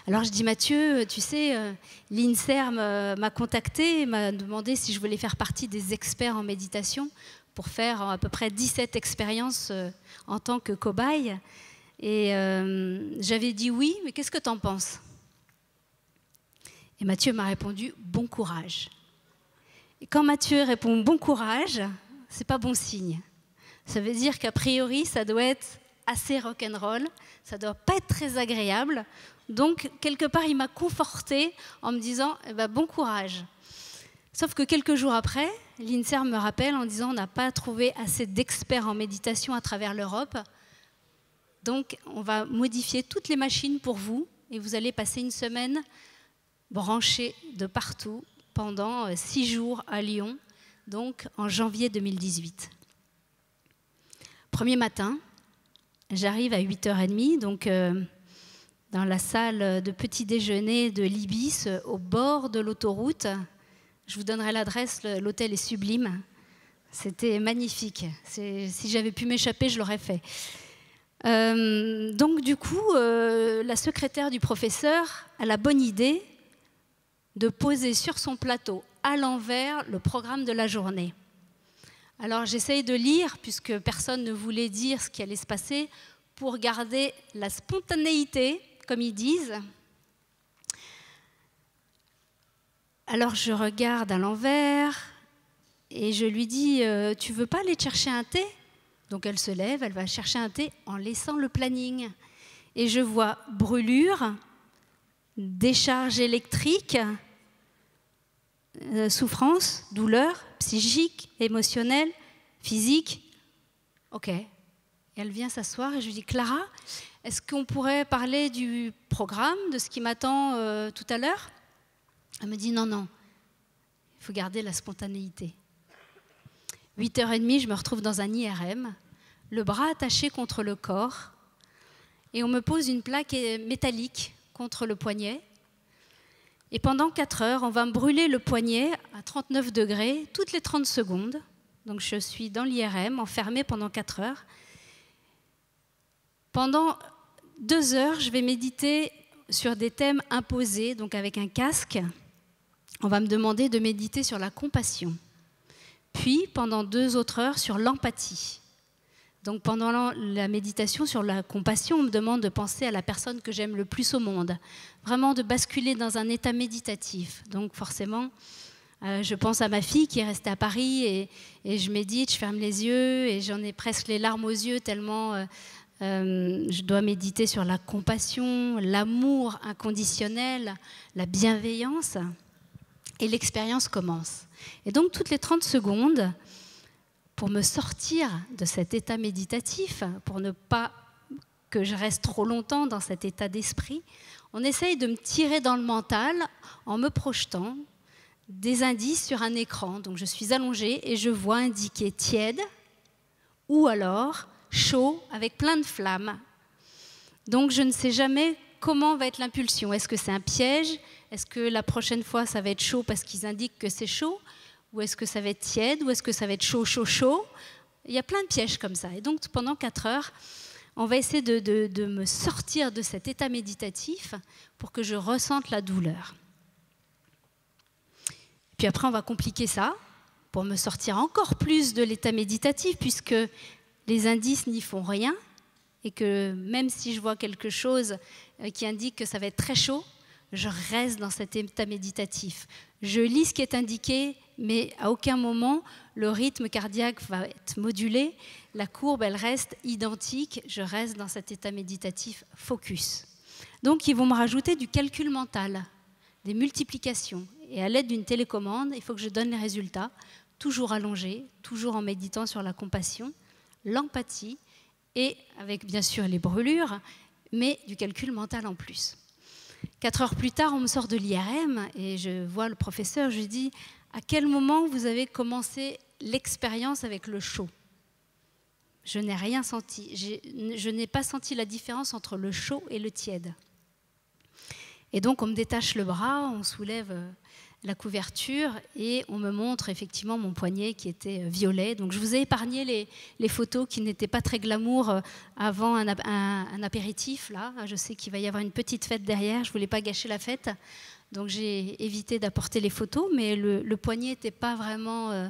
Alors je dis Mathieu, tu sais, l'INSERM m'a contacté, m'a demandé si je voulais faire partie des experts en méditation pour faire à peu près 17 expériences en tant que cobaye. Et j'avais dit oui, mais qu'est-ce que tu en penses? Et Mathieu m'a répondu bon courage. Et quand Mathieu répond bon courage, c'est pas bon signe. Ça veut dire qu'a priori, ça doit être assez rock'n'roll, ça doit pas être très agréable. Donc, quelque part, il m'a confortée en me disant eh ben, bon courage. Sauf que quelques jours après, l'INSERM me rappelle en disant on n'a pas trouvé assez d'experts en méditation à travers l'Europe. Donc, on va modifier toutes les machines pour vous et vous allez passer une semaine branchés de partout pendant 6 jours à Lyon, donc en janvier 2018. Premier matin, j'arrive à 8h30, donc dans la salle de petit déjeuner de l'Ibis, au bord de l'autoroute. Je vous donnerai l'adresse, l'hôtel est sublime. C'était magnifique. Si j'avais pu m'échapper, je l'aurais fait. Donc du coup, la secrétaire du professeur a la bonne idée de poser sur son plateau à l'envers le programme de la journée. Alors j'essaye de lire, puisque personne ne voulait dire ce qui allait se passer, pour garder la spontanéité, comme ils disent. Alors je regarde à l'envers et je lui dis « Tu veux pas aller chercher un thé ?» Donc elle se lève, elle va chercher un thé en laissant le planning. Et je vois brûlure, décharge électrique, souffrance, douleur, psychique, émotionnelle, physique. Ok. Et elle vient s'asseoir et je lui dis, Clara, est-ce qu'on pourrait parler du programme, de ce qui m'attend tout à l'heure? Elle me dit, non, non, il faut garder la spontanéité. 8h30, je me retrouve dans un IRM, le bras attaché contre le corps, et on me pose une plaque métallique contre le poignet. Et pendant 4 heures, on va me brûler le poignet à 39 degrés toutes les 30 secondes. Donc je suis dans l'IRM, enfermée pendant 4 heures. Pendant 2 heures, je vais méditer sur des thèmes imposés, donc avec un casque. On va me demander de méditer sur la compassion. Puis, pendant 2 autres heures, sur l'empathie. Donc pendant la méditation sur la compassion, on me demande de penser à la personne que j'aime le plus au monde. Vraiment de basculer dans un état méditatif. Donc forcément, je pense à ma fille qui est restée à Paris et je médite, je ferme les yeux et j'en ai presque les larmes aux yeux tellement je dois méditer sur la compassion, l'amour inconditionnel, la bienveillance. Et l'expérience commence. Et donc toutes les 30 secondes, pour me sortir de cet état méditatif, pour ne pas que je reste trop longtemps dans cet état d'esprit, on essaye de me tirer dans le mental en me projetant des indices sur un écran. Donc je suis allongée et je vois indiquer tiède ou alors chaud avec plein de flammes. Donc je ne sais jamais comment va être l'impulsion. Est-ce que c'est un piège? Est-ce que la prochaine fois ça va être chaud parce qu'ils indiquent que c'est chaud? Ou est-ce que ça va être tiède? Ou est-ce que ça va être chaud, chaud, chaud? Il y a plein de pièges comme ça. Et donc, pendant 4 heures, on va essayer de me sortir de cet état méditatif pour que je ressente la douleur. Puis après, on va compliquer ça pour me sortir encore plus de l'état méditatif, puisque les indices n'y font rien et que même si je vois quelque chose qui indique que ça va être très chaud, je reste dans cet état méditatif. Je lis ce qui est indiqué, mais à aucun moment, le rythme cardiaque va être modulé. La courbe, elle reste identique. Je reste dans cet état méditatif focus. Donc, ils vont me rajouter du calcul mental, des multiplications. Et à l'aide d'une télécommande, il faut que je donne les résultats, toujours allongé, toujours en méditant sur la compassion, l'empathie, et avec bien sûr les brûlures, mais du calcul mental en plus. 4 heures plus tard, on me sort de l'IRM et je vois le professeur, je lui dis « À quel moment vous avez commencé l'expérience avec le chaud ?» Je n'ai rien senti. Je n'ai pas senti la différence entre le chaud et le tiède. Et donc, on me détache le bras, on soulève la couverture et on me montre effectivement mon poignet qui était violet. Donc, je vous ai épargné les photos qui n'étaient pas très glamour avant un apéritif. Là, je sais qu'il va y avoir une petite fête derrière. Je ne voulais pas gâcher la fête. Donc, j'ai évité d'apporter les photos, mais le poignet n'était pas vraiment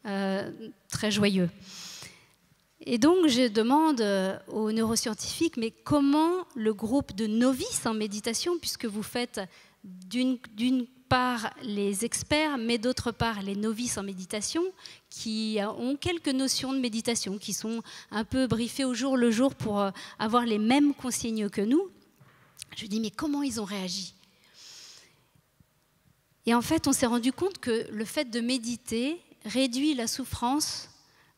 très joyeux. Et donc, je demande aux neuroscientifiques, mais comment le groupe de novices en méditation, puisque vous faites d'une part les experts, mais d'autre part les novices en méditation, qui ont quelques notions de méditation, qui sont un peu briefés au jour le jour pour avoir les mêmes consignes que nous. Je dis, mais comment ils ont réagi? Et en fait, on s'est rendu compte que le fait de méditer réduit la souffrance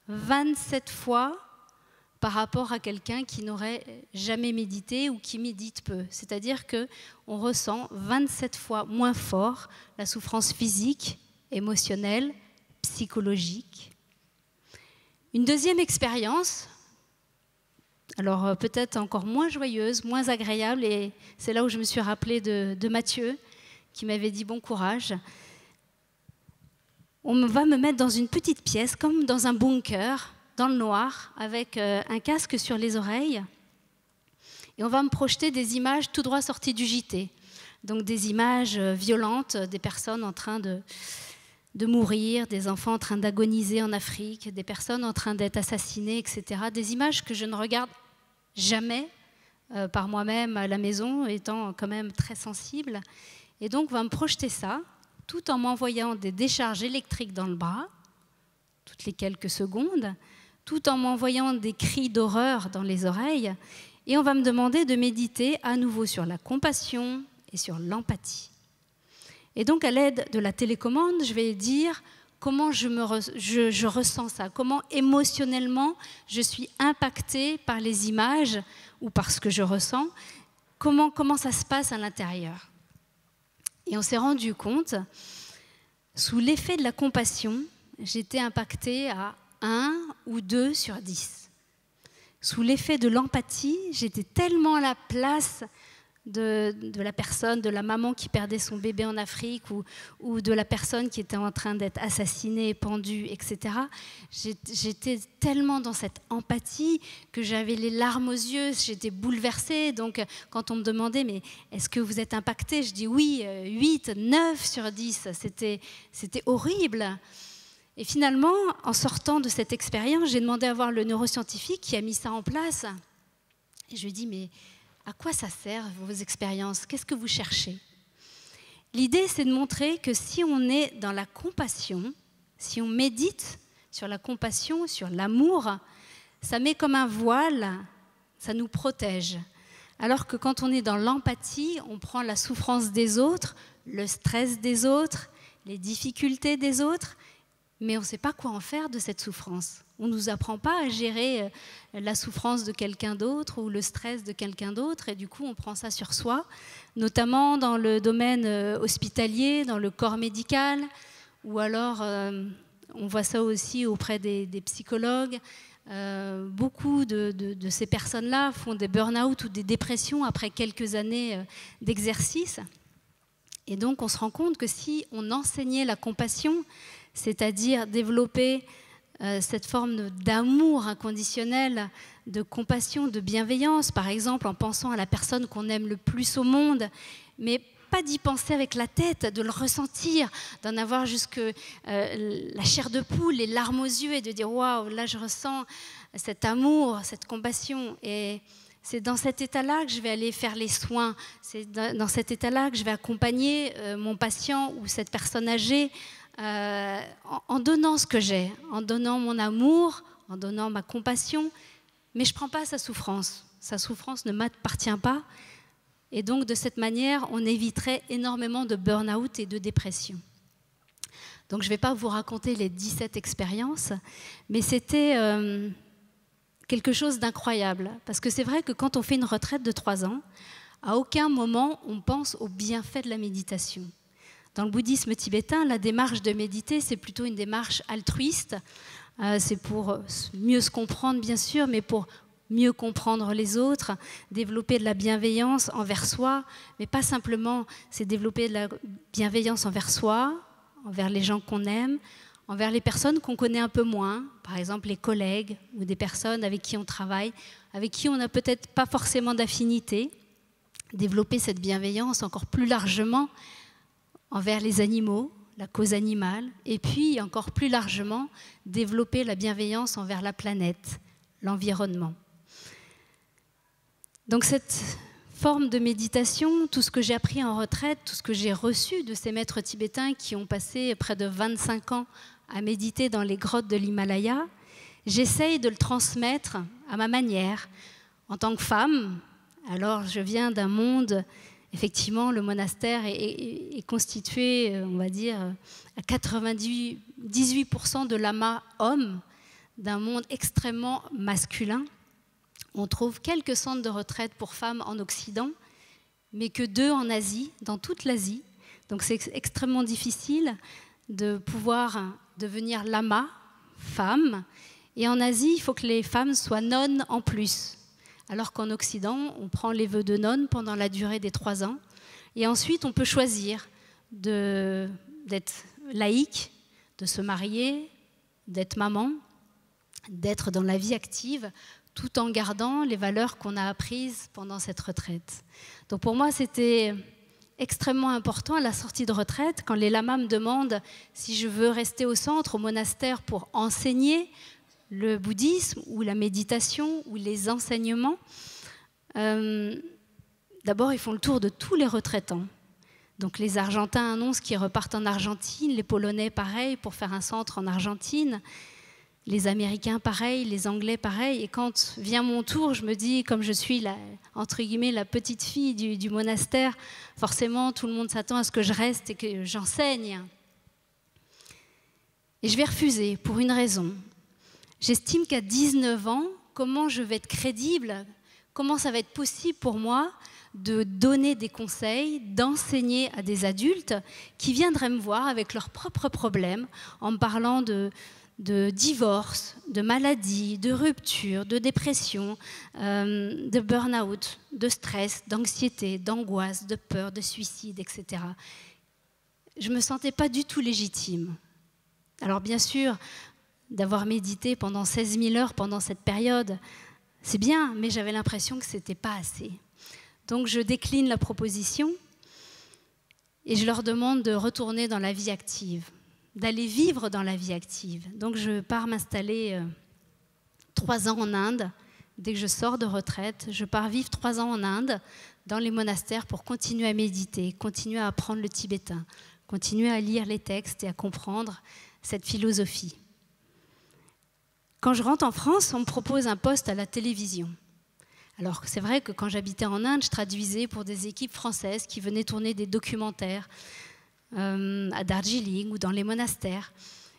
27 fois par rapport à quelqu'un qui n'aurait jamais médité ou qui médite peu. C'est-à-dire qu'on ressent 27 fois moins fort la souffrance physique, émotionnelle, psychologique. Une deuxième expérience, alors peut-être encore moins joyeuse, moins agréable, et c'est là où je me suis rappelée de Mathieu, qui m'avait dit bon courage. On va me mettre dans une petite pièce, comme dans un bunker, dans le noir, avec un casque sur les oreilles. Et on va me projeter des images tout droit sorties du JT. Donc des images violentes, des personnes en train de mourir, des enfants en train d'agoniser en Afrique, des personnes en train d'être assassinées, etc. Des images que je ne regarde jamais par moi-même à la maison, étant quand même très sensible. Et donc on va me projeter ça, tout en m'envoyant des décharges électriques dans le bras, toutes les quelques secondes, tout en m'envoyant des cris d'horreur dans les oreilles, et on va me demander de méditer à nouveau sur la compassion et sur l'empathie. Et donc, à l'aide de la télécommande, je vais dire comment je ressens ça, comment émotionnellement je suis impactée par les images ou par ce que je ressens, comment ça se passe à l'intérieur. Et on s'est rendu compte, sous l'effet de la compassion, j'étais impactée à 1 ou 2 sur 10. Sous l'effet de l'empathie, j'étais tellement à la place de la personne, de la maman qui perdait son bébé en Afrique ou de la personne qui était en train d'être assassinée, pendue, etc. J'étais tellement dans cette empathie que j'avais les larmes aux yeux, j'étais bouleversée. Donc quand on me demandait, mais est-ce que vous êtes impactée? Je dis oui, 8, 9 sur 10, c'était horrible. Et finalement, en sortant de cette expérience, j'ai demandé à voir le neuroscientifique qui a mis ça en place. Et je lui ai dit, mais à quoi ça sert vos expériences? Qu'est-ce que vous cherchez? L'idée, c'est de montrer que si on est dans la compassion, si on médite sur la compassion, sur l'amour, ça met comme un voile, ça nous protège. Alors que quand on est dans l'empathie, on prend la souffrance des autres, le stress des autres, les difficultés des autres, mais on ne sait pas quoi en faire de cette souffrance. On ne nous apprend pas à gérer la souffrance de quelqu'un d'autre ou le stress de quelqu'un d'autre, et du coup on prend ça sur soi, notamment dans le domaine hospitalier, dans le corps médical, ou alors on voit ça aussi auprès des psychologues. Beaucoup de ces personnes-là font des burn-out ou des dépressions après quelques années d'exercice. Et donc on se rend compte que si on enseignait la compassion, c'est-à-dire développer cette forme d'amour inconditionnel, de compassion, de bienveillance, par exemple en pensant à la personne qu'on aime le plus au monde, mais pas d'y penser avec la tête, de le ressentir, d'en avoir jusque la chair de poule, les larmes aux yeux, et de dire « waouh, là je ressens cet amour, cette compassion ». Et c'est dans cet état-là que je vais aller faire les soins, c'est dans cet état-là que je vais accompagner mon patient ou cette personne âgée, en donnant ce que j'ai, en donnant mon amour, en donnant ma compassion, mais je ne prends pas sa souffrance. Sa souffrance ne m'appartient pas. Et donc, de cette manière, on éviterait énormément de burn-out et de dépression. Donc, je ne vais pas vous raconter les 17 expériences, mais c'était quelque chose d'incroyable. Parce que c'est vrai que quand on fait une retraite de 3 ans, à aucun moment on pense aux bienfaits de la méditation. Dans le bouddhisme tibétain, la démarche de méditer, c'est plutôt une démarche altruiste. C'est pour mieux se comprendre, bien sûr, mais pour mieux comprendre les autres, développer de la bienveillance envers soi, mais pas simplement, c'est développer de la bienveillance envers soi, envers les gens qu'on aime, envers les personnes qu'on connaît un peu moins, par exemple les collègues ou des personnes avec qui on travaille, avec qui on n'a peut-être pas forcément d'affinité. Développer cette bienveillance encore plus largement envers les animaux, la cause animale, et puis encore plus largement, développer la bienveillance envers la planète, l'environnement. Donc cette forme de méditation, tout ce que j'ai appris en retraite, tout ce que j'ai reçu de ces maîtres tibétains qui ont passé près de 25 ans à méditer dans les grottes de l'Himalaya, j'essaye de le transmettre à ma manière. En tant que femme, alors je viens d'un monde, effectivement, le monastère est constitué, on va dire, à 98% de lamas hommes, d'un monde extrêmement masculin. On trouve quelques centres de retraite pour femmes en Occident, mais que 2 en Asie, dans toute l'Asie. Donc c'est extrêmement difficile de pouvoir devenir lama, femme. Et en Asie, il faut que les femmes soient nonnes en plus. Alors qu'en Occident, on prend les vœux de nonne pendant la durée des 3 ans. Et ensuite, on peut choisir d'être laïque, de se marier, d'être maman, d'être dans la vie active, tout en gardant les valeurs qu'on a apprises pendant cette retraite. Donc pour moi, c'était extrêmement important à la sortie de retraite, quand les lamas me demandent si je veux rester au centre, au monastère, pour enseigner le bouddhisme ou la méditation ou les enseignements. D'abord, ils font le tour de tous les retraitants. Donc les Argentins annoncent qu'ils repartent en Argentine, les Polonais pareil pour faire un centre en Argentine, les Américains pareil, les Anglais pareil. Et quand vient mon tour, je me dis, comme je suis entre guillemets la petite fille du monastère, forcément tout le monde s'attend à ce que je reste et que j'enseigne. Et je vais refuser pour une raison. J'estime qu'à 19 ans, comment je vais être crédible, comment ça va être possible pour moi de donner des conseils, d'enseigner à des adultes qui viendraient me voir avec leurs propres problèmes, en me parlant de divorce, de maladie, de rupture, de dépression, de burn-out, de stress, d'anxiété, d'angoisse, de peur, de suicide, etc. Je ne me sentais pas du tout légitime. Alors bien sûr, d'avoir médité pendant 16 000 heures pendant cette période, c'est bien, mais j'avais l'impression que ce n'était pas assez. Donc je décline la proposition et je leur demande de retourner dans la vie active, d'aller vivre dans la vie active. Donc je pars m'installer 3 ans en Inde. Dès que je sors de retraite, je pars vivre 3 ans en Inde, dans les monastères, pour continuer à méditer, continuer à apprendre le tibétain, continuer à lire les textes et à comprendre cette philosophie. Quand je rentre en France, on me propose un poste à la télévision. Alors c'est vrai que quand j'habitais en Inde, je traduisais pour des équipes françaises qui venaient tourner des documentaires à Darjeeling ou dans les monastères.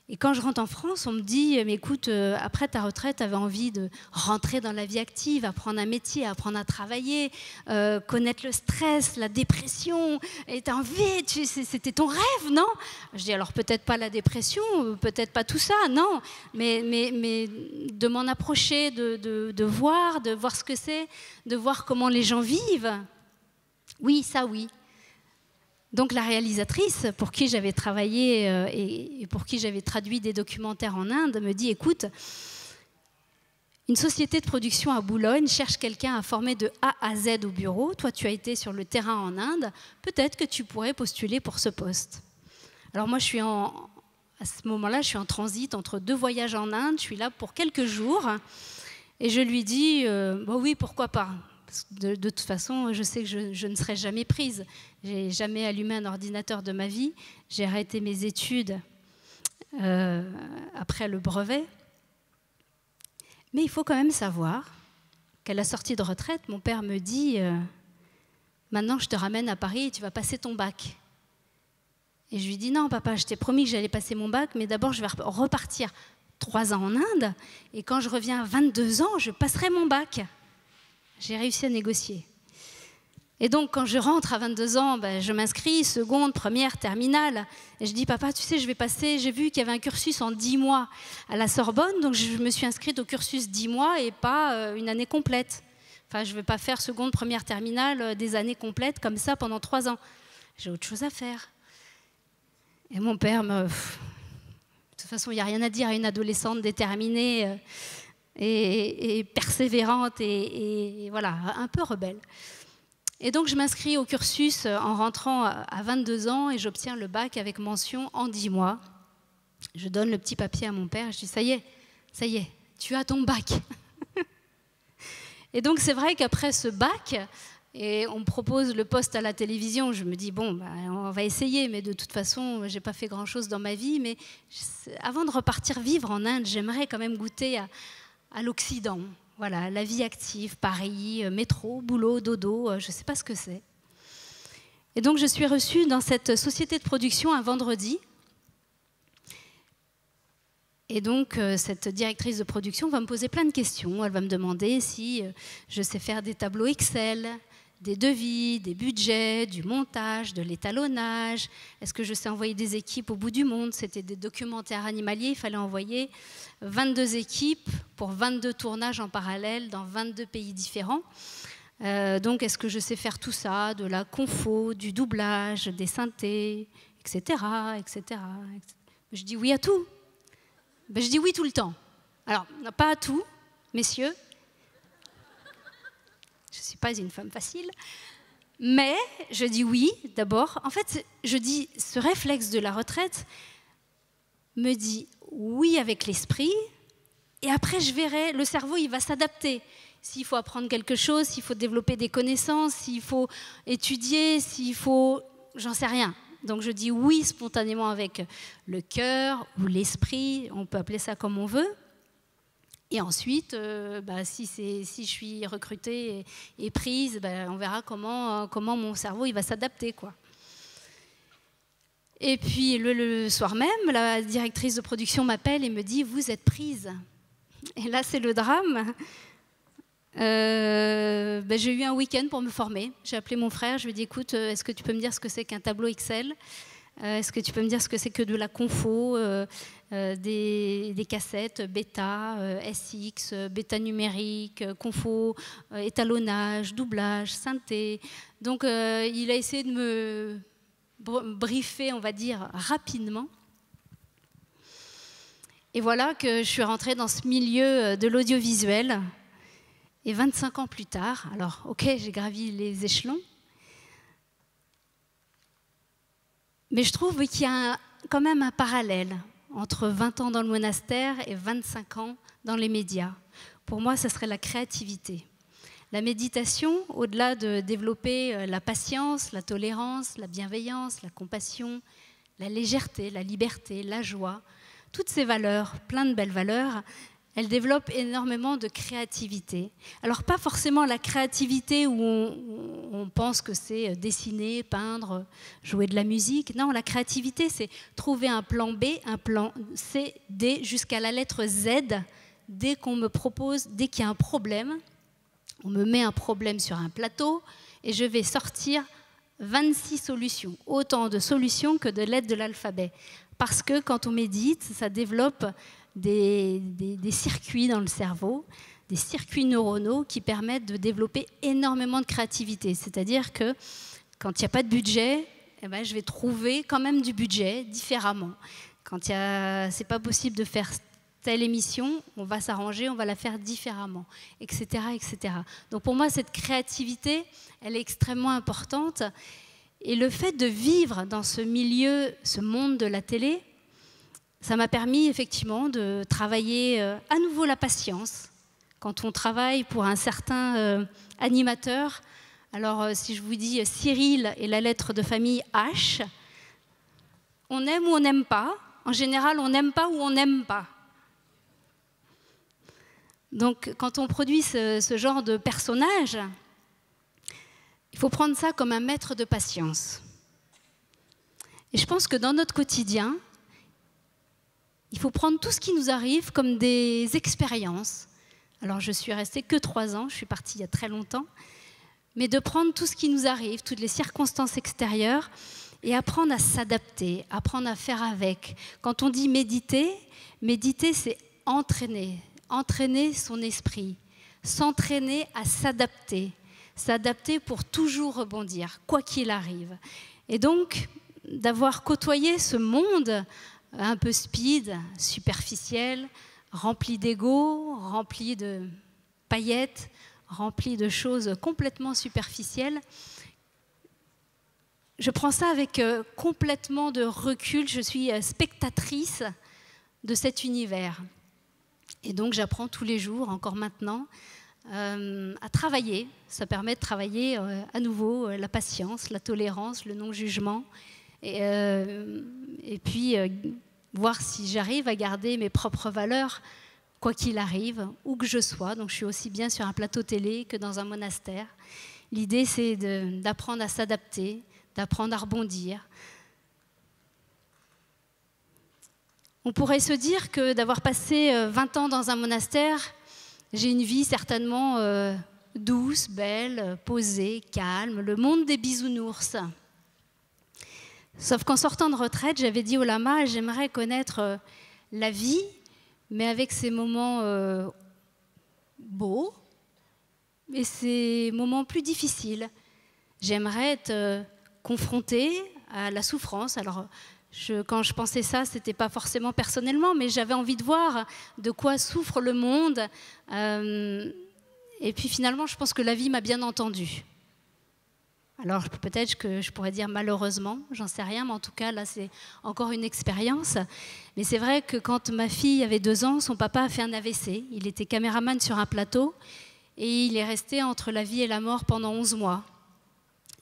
Et quand je rentre en France, on me dit « mais écoute, après ta retraite, tu avais envie de rentrer dans la vie active, apprendre un métier, apprendre à travailler, connaître le stress, la dépression, et tu as envie, c'était ton rêve, non ?» Je dis « alors peut-être pas la dépression, peut-être pas tout ça, non, mais de m'en approcher, de voir ce que c'est, de voir comment les gens vivent. Oui, ça oui. » Donc la réalisatrice, pour qui j'avais travaillé et pour qui j'avais traduit des documentaires en Inde, me dit « écoute, une société de production à Boulogne cherche quelqu'un à former de A à Z au bureau. Toi, tu as été sur le terrain en Inde. Peut-être que tu pourrais postuler pour ce poste. » Alors moi, à ce moment-là, je suis en transit entre 2 voyages en Inde. Je suis là pour quelques jours. Et je lui dis bah oui, pourquoi pas. De toute façon, je sais que je ne serai jamais prise. Je n'ai jamais allumé un ordinateur de ma vie. J'ai arrêté mes études après le brevet. Mais il faut quand même savoir qu'à la sortie de retraite, mon père me dit « Maintenant, je te ramène à Paris et tu vas passer ton bac. » Et je lui dis « Non, papa, je t'ai promis que j'allais passer mon bac, mais d'abord, je vais repartir 3 ans en Inde. Et quand je reviens à 22 ans, je passerai mon bac. » J'ai réussi à négocier. Et donc, quand je rentre à 22 ans, je m'inscris, seconde, première, terminale. Et je dis, papa, tu sais, j'ai vu qu'il y avait un cursus en 10 mois à la Sorbonne, donc je me suis inscrite au cursus 10 mois et pas une année complète. Enfin, je ne vais pas faire seconde, première, terminale, des années complètes comme ça pendant 3 ans. J'ai autre chose à faire. Et mon père de toute façon, il n'y a rien à dire à une adolescente déterminée et persévérante et voilà, un peu rebelle. Et donc je m'inscris au cursus en rentrant à 22 ans et j'obtiens le bac avec mention en 10 mois. Je donne le petit papier à mon père et je dis ça y est, tu as ton bac. Et donc c'est vrai qu'après ce bac, et on me propose le poste à la télévision, je me dis bon, bah, on va essayer, mais de toute façon, j'ai pas fait grand-chose dans ma vie. Mais avant de repartir vivre en Inde, j'aimerais quand même goûter à l'Occident. Voilà, la vie active, Paris, métro, boulot, dodo, je sais pas ce que c'est. Et donc je suis reçue dans cette société de production un vendredi. Et donc, cette directrice de production va me poser plein de questions. Elle va me demander si je sais faire des tableaux Excel, des devis, des budgets, du montage, de l'étalonnage. Est-ce que je sais envoyer des équipes au bout du monde? C'était des documentaires animaliers. Il fallait envoyer 22 équipes pour 22 tournages en parallèle dans 22 pays différents. Donc, est-ce que je sais faire tout ça? De la confo, du doublage, des synthés, etc., etc. Je dis oui à tout. Ben, je dis oui tout le temps. Alors, pas à tout, messieurs. Je ne suis pas une femme facile. Mais je dis oui, d'abord. En fait, je dis, ce réflexe de la retraite me dit oui avec l'esprit. Et après, je verrai, le cerveau, il va s'adapter. S'il faut apprendre quelque chose, s'il faut développer des connaissances, s'il faut étudier, s'il faut... J'en sais rien. Donc je dis oui spontanément avec le cœur ou l'esprit, on peut appeler ça comme on veut. Et ensuite, si je suis recrutée et prise, on verra comment mon cerveau il va s'adapter, quoi. Et puis le soir même, la directrice de production m'appelle et me dit « Vous êtes prise ». Et là, c'est le drame. J'ai eu un week-end pour me former. J'ai appelé mon frère, je lui ai dit écoute, est-ce que tu peux me dire ce que c'est qu'un tableau Excel? Est-ce que tu peux me dire ce que c'est que de la confo, des cassettes, bêta, SX, bêta numérique, confo, étalonnage, doublage, synthé. Donc il a essayé de me briefer, on va dire, rapidement. Et voilà que je suis rentrée dans ce milieu de l'audiovisuel. Et 25 ans plus tard, alors ok, j'ai gravi les échelons, mais je trouve qu'il y a quand même un parallèle entre 20 ans dans le monastère et 25 ans dans les médias. Pour moi, ça serait la créativité. La méditation, au-delà de développer la patience, la tolérance, la bienveillance, la compassion, la légèreté, la liberté, la joie, toutes ces valeurs, plein de belles valeurs, elle développe énormément de créativité. Alors pas forcément la créativité où on pense que c'est dessiner, peindre, jouer de la musique. Non, la créativité, c'est trouver un plan B, un plan C, D, jusqu'à la lettre Z. Dès qu'on me propose, dès qu'il y a un problème, on me met un problème sur un plateau et je vais sortir 26 solutions. Autant de solutions que de lettres de l'alphabet. Parce que quand on médite, ça développe des circuits dans le cerveau, des circuits neuronaux qui permettent de développer énormément de créativité. C'est-à-dire que quand il n'y a pas de budget, je vais trouver quand même du budget différemment. Quand ce n'est pas possible de faire telle émission, on va s'arranger, on va la faire différemment, etc., etc. Donc pour moi, cette créativité, elle est extrêmement importante. Et le fait de vivre dans ce milieu, ce monde de la télé, ça m'a permis effectivement de travailler à nouveau la patience. Quand on travaille pour un certain animateur, alors si je vous dis Cyril et la lettre de famille H, on aime ou on n'aime pas. En général, on n'aime pas ou on n'aime pas. Donc quand on produit ce genre de personnage, il faut prendre ça comme un maître de patience. Et je pense que dans notre quotidien, il faut prendre tout ce qui nous arrive comme des expériences. Alors, je suis restée que 3 ans, je suis partie il y a très longtemps, mais de prendre tout ce qui nous arrive, toutes les circonstances extérieures, et apprendre à s'adapter, apprendre à faire avec. Quand on dit méditer, méditer, c'est entraîner son esprit, s'entraîner à s'adapter pour toujours rebondir, quoi qu'il arrive. Et donc, d'avoir côtoyé ce monde un peu speed, superficiel, rempli d'ego, rempli de paillettes, rempli de choses complètement superficielles. Je prends ça avec complètement de recul. Je suis spectatrice de cet univers. Et donc j'apprends tous les jours, encore maintenant, à travailler. Ça permet de travailler à nouveau la patience, la tolérance, le non-jugement. Et puis, voir si j'arrive à garder mes propres valeurs, quoi qu'il arrive, où que je sois. Donc, je suis aussi bien sur un plateau télé que dans un monastère. L'idée, c'est d'apprendre à s'adapter, d'apprendre à rebondir. On pourrait se dire que d'avoir passé 20 ans dans un monastère, j'ai une vie certainement douce, belle, posée, calme, le monde des bisounours. Sauf qu'en sortant de retraite, j'avais dit au lama, j'aimerais connaître la vie, mais avec ces moments beaux et ces moments plus difficiles. J'aimerais être confrontée à la souffrance. Alors, quand je pensais ça, ce n'était pas forcément personnellement, mais j'avais envie de voir de quoi souffre le monde. Et puis finalement, je pense que la vie m'a bien entendue. Alors peut-être que je pourrais dire malheureusement, j'en sais rien, mais en tout cas, là, c'est encore une expérience. Mais c'est vrai que quand ma fille avait 2 ans, son papa a fait un AVC. Il était caméraman sur un plateau et il est resté entre la vie et la mort pendant 11 mois.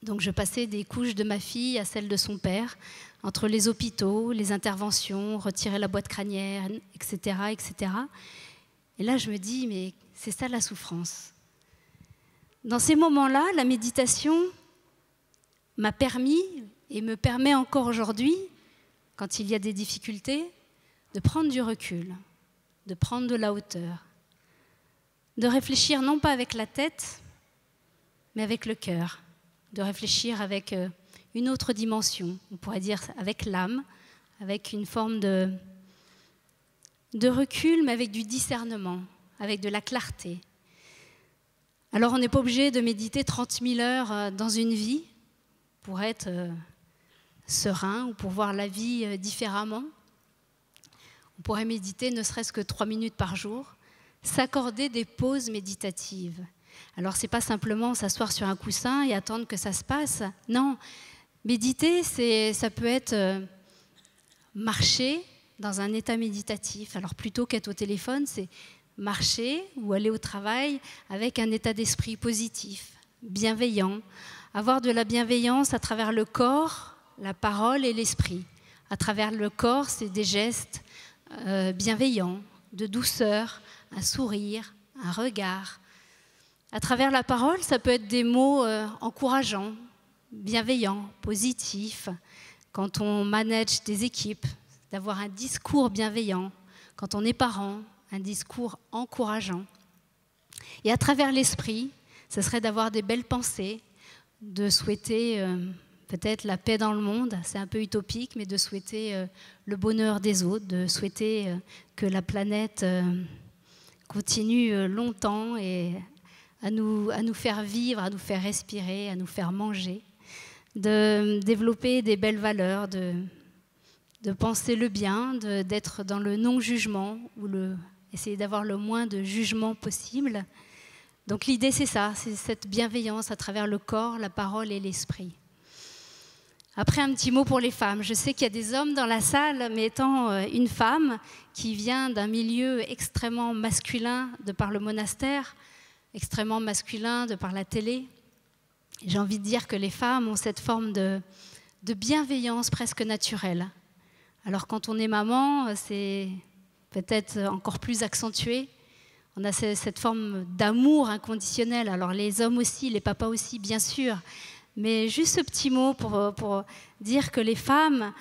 Donc je passais des couches de ma fille à celles de son père, entre les hôpitaux, les interventions, retirer la boîte crânienne, etc., etc. Et là, je me dis, mais c'est ça la souffrance. Dans ces moments-là, la méditation m'a permis, et me permet encore aujourd'hui, quand il y a des difficultés, de prendre du recul, de prendre de la hauteur, de réfléchir non pas avec la tête, mais avec le cœur, de réfléchir avec une autre dimension, on pourrait dire avec l'âme, avec une forme de recul, mais avec du discernement, avec de la clarté. Alors on n'est pas obligé de méditer 30 000 heures dans une vie pour être serein ou pour voir la vie différemment. On pourrait méditer ne serait-ce que 3 minutes par jour, s'accorder des pauses méditatives. Alors ce n'est pas simplement s'asseoir sur un coussin et attendre que ça se passe, non. Méditer, ça peut être marcher dans un état méditatif. Alors plutôt qu'être au téléphone, c'est marcher ou aller au travail avec un état d'esprit positif, bienveillant. Avoir de la bienveillance à travers le corps, la parole et l'esprit. À travers le corps, c'est des gestes bienveillants, de douceur, un sourire, un regard. À travers la parole, ça peut être des mots encourageants, bienveillant, positif, quand on manage des équipes, d'avoir un discours bienveillant, quand on est parent, un discours encourageant. Et à travers l'esprit, ce serait d'avoir des belles pensées, de souhaiter peut-être la paix dans le monde, c'est un peu utopique, mais de souhaiter le bonheur des autres, de souhaiter que la planète continue longtemps et à nous faire vivre, à nous faire respirer, à nous faire manger, de développer des belles valeurs, de penser le bien, d'être dans le non-jugement ou essayer d'avoir le moins de jugement possible. Donc l'idée, c'est ça, c'est cette bienveillance à travers le corps, la parole et l'esprit. Après, un petit mot pour les femmes. Je sais qu'il y a des hommes dans la salle, mais étant une femme qui vient d'un milieu extrêmement masculin de par le monastère, extrêmement masculin de par la télé, j'ai envie de dire que les femmes ont cette forme de bienveillance presque naturelle. Alors quand on est maman, c'est peut-être encore plus accentué. On a cette forme d'amour inconditionnel. Alors les hommes aussi, les papas aussi, bien sûr. Mais juste ce petit mot pour dire que les femmes,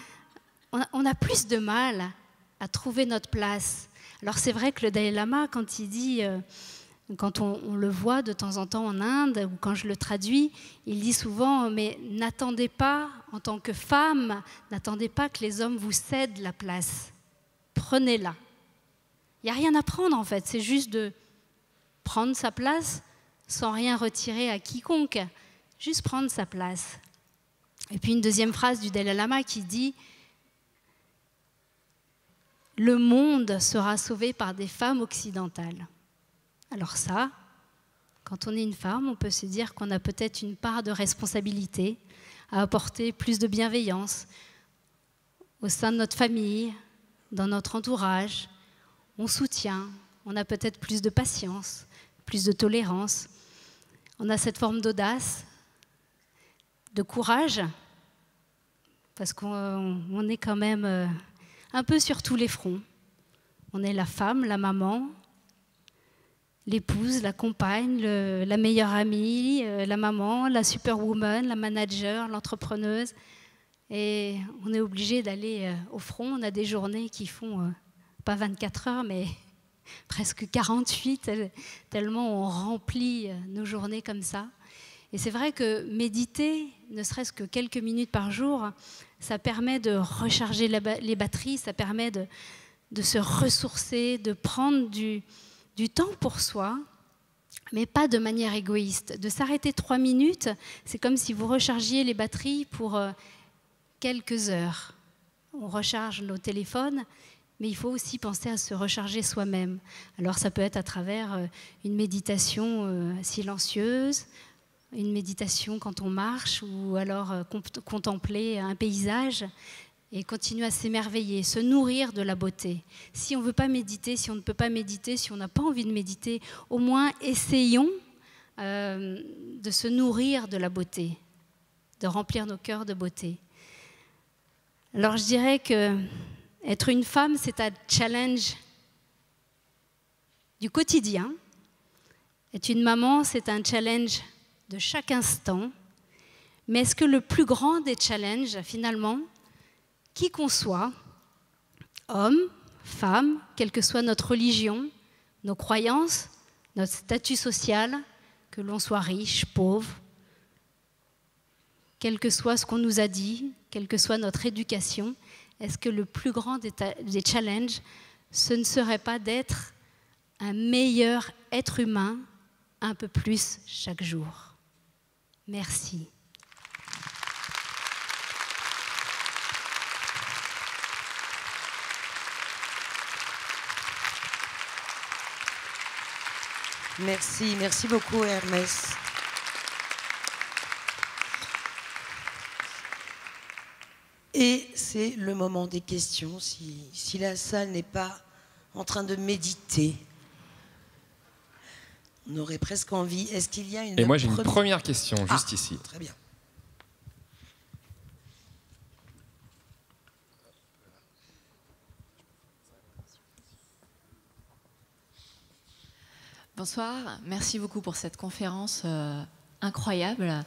on a plus de mal à trouver notre place. Alors c'est vrai que le Dalai Lama, quand il dit, quand on le voit de temps en temps en Inde, ou quand je le traduis, il dit souvent, mais n'attendez pas, en tant que femme, n'attendez pas que les hommes vous cèdent la place. Prenez-la. Il n'y a rien à prendre en fait, c'est juste de prendre sa place sans rien retirer à quiconque, juste prendre sa place. Et puis une deuxième phrase du Dalai Lama qui dit « Le monde sera sauvé par des femmes occidentales ». Alors ça, quand on est une femme, on peut se dire qu'on a peut-être une part de responsabilité à apporter plus de bienveillance au sein de notre famille, dans notre entourage. On soutient, on a peut-être plus de patience, plus de tolérance. On a cette forme d'audace, de courage, parce qu'on est quand même un peu sur tous les fronts. On est la femme, la maman, l'épouse, la compagne, la meilleure amie, la maman, la superwoman, la manager, l'entrepreneuse. Et on est obligé d'aller au front. On a des journées qui font pas 24 heures, mais presque 48, tellement on remplit nos journées comme ça. Et c'est vrai que méditer, ne serait-ce que quelques minutes par jour, ça permet de recharger les batteries, ça permet de se ressourcer, de prendre du temps pour soi, mais pas de manière égoïste. De s'arrêter 3 minutes, c'est comme si vous rechargiez les batteries pour quelques heures. On recharge nos téléphones, mais il faut aussi penser à se recharger soi-même. Alors ça peut être à travers une méditation silencieuse, une méditation quand on marche, ou alors contempler un paysage et continuer à s'émerveiller, se nourrir de la beauté. Si on ne veut pas méditer, si on ne peut pas méditer, si on n'a pas envie de méditer, au moins essayons de se nourrir de la beauté, de remplir nos cœurs de beauté. Alors je dirais que être une femme, c'est un challenge du quotidien. Être une maman, c'est un challenge de chaque instant. Mais est-ce que le plus grand des challenges, finalement, qui qu'on soit, homme, femme, quelle que soit notre religion, nos croyances, notre statut social, que l'on soit riche, pauvre, quel que soit ce qu'on nous a dit, quelle que soit notre éducation, est-ce que le plus grand des challenges, ce ne serait pas d'être un meilleur être humain un peu plus chaque jour? Merci. Merci beaucoup Hermès. Et c'est le moment des questions. Si la salle n'est pas en train de méditer, on aurait presque envie. Est-ce qu'il y a une... Et moi j'ai une première question juste ici. Très bien. Bonsoir, merci beaucoup pour cette conférence incroyable.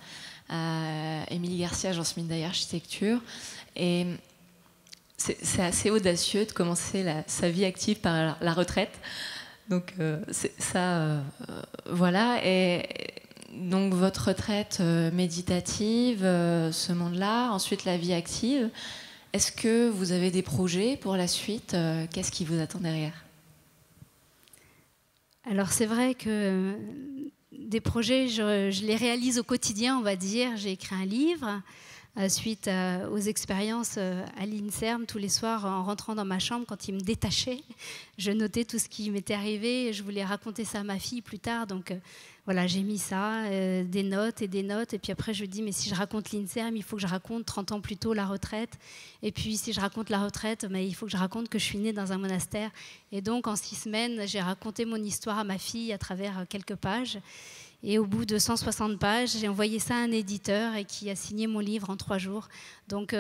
Émilie Garcia, Jean Smith Architecture. Et c'est assez audacieux de commencer sa vie active par la retraite. Donc voilà. Et donc votre retraite méditative, ce monde-là, ensuite la vie active. Est-ce que vous avez des projets pour la suite? Qu'est-ce qui vous attend derrière? Alors c'est vrai que des projets, je les réalise au quotidien, on va dire. J'ai écrit un livre suite aux expériences à l'INSERM. Tous les soirs, en rentrant dans ma chambre, quand il me détachait, je notais tout ce qui m'était arrivé. Et je voulais raconter ça à ma fille plus tard. Donc voilà, j'ai mis ça, des notes. Et puis après, je me dis, mais si je raconte l'INSERM, il faut que je raconte 30 ans plus tôt la retraite. Et puis si je raconte la retraite, mais il faut que je raconte que je suis née dans un monastère. Et donc en 6 semaines, j'ai raconté mon histoire à ma fille à travers quelques pages. Et au bout de 160 pages, j'ai envoyé ça à un éditeur et qui a signé mon livre en 3 jours. Donc,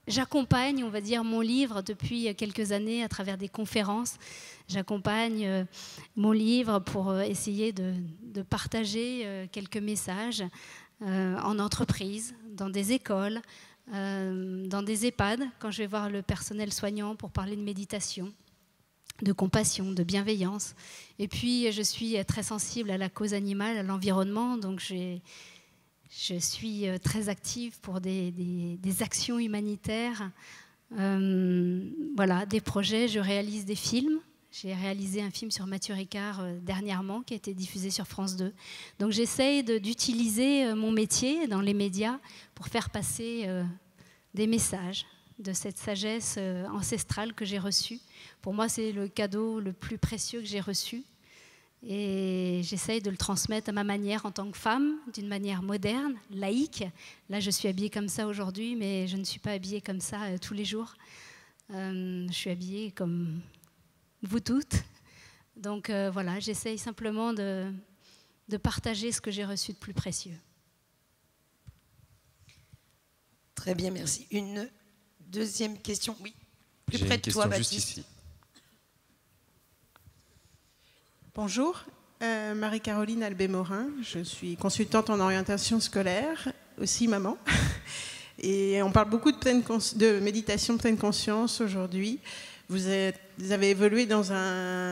j'accompagne, on va dire, mon livre depuis quelques années à travers des conférences. J'accompagne mon livre pour essayer de partager quelques messages en entreprise, dans des écoles, dans des EHPAD, quand je vais voir le personnel soignant pour parler de méditation, de compassion, de bienveillance. Et puis, je suis très sensible à la cause animale, à l'environnement, donc je suis très active pour des actions humanitaires. Voilà, des projets, je réalise des films. J'ai réalisé un film sur Mathieu Ricard dernièrement, qui a été diffusé sur France 2. Donc, j'essaye d'utiliser mon métier dans les médias pour faire passer des messages de cette sagesse ancestrale que j'ai reçue. Pour moi, c'est le cadeau le plus précieux que j'ai reçu. Et j'essaye de le transmettre à ma manière en tant que femme, d'une manière moderne, laïque. Là, je suis habillée comme ça aujourd'hui, mais je ne suis pas habillée comme ça tous les jours. Je suis habillée comme vous toutes, Donc voilà, j'essaye simplement de partager ce que j'ai reçu de plus précieux. Très bien, merci. Une deuxième question, oui. Plus J'ai près une de toi, question juste Baptiste. ici. Bonjour, Marie-Caroline Albé-Morin. Je suis consultante en orientation scolaire, aussi maman. Et on parle beaucoup de méditation de pleine conscience aujourd'hui. Vous avez évolué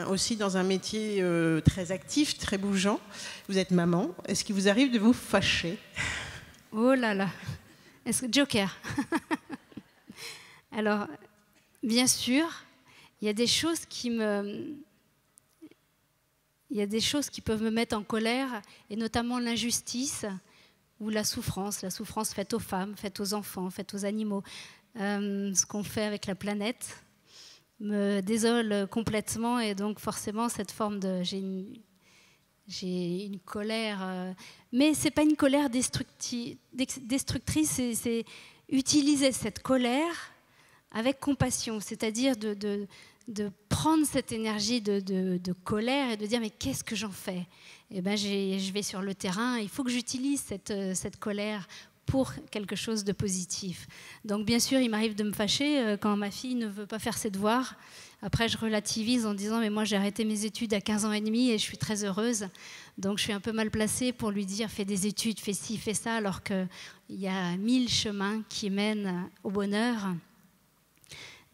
aussi dans un métier très actif, très bougeant. Vous êtes maman. Est-ce qu'il vous arrive de vous fâcher? Oh là là. Est-ce que Joker? Alors, bien sûr, il y a des choses qui peuvent me mettre en colère, et notamment l'injustice ou la souffrance faite aux femmes, faite aux enfants, faite aux animaux. Ce qu'on fait avec la planète me désole complètement, et donc forcément cette forme de... J'ai une colère, mais ce n'est pas une colère destructrice, c'est utiliser cette colère avec compassion, c'est-à-dire de prendre cette énergie de colère et de dire mais qu'est-ce que j'en fais? Eh ben, je vais sur le terrain, il faut que j'utilise cette colère pour quelque chose de positif. Donc bien sûr, il m'arrive de me fâcher quand ma fille ne veut pas faire ses devoirs. Après, je relativise en disant mais moi j'ai arrêté mes études à 15 ans et demi et je suis très heureuse. Donc je suis un peu mal placée pour lui dire fais des études, fais ci, fais ça, alors qu'il y a 1000 chemins qui mènent au bonheur.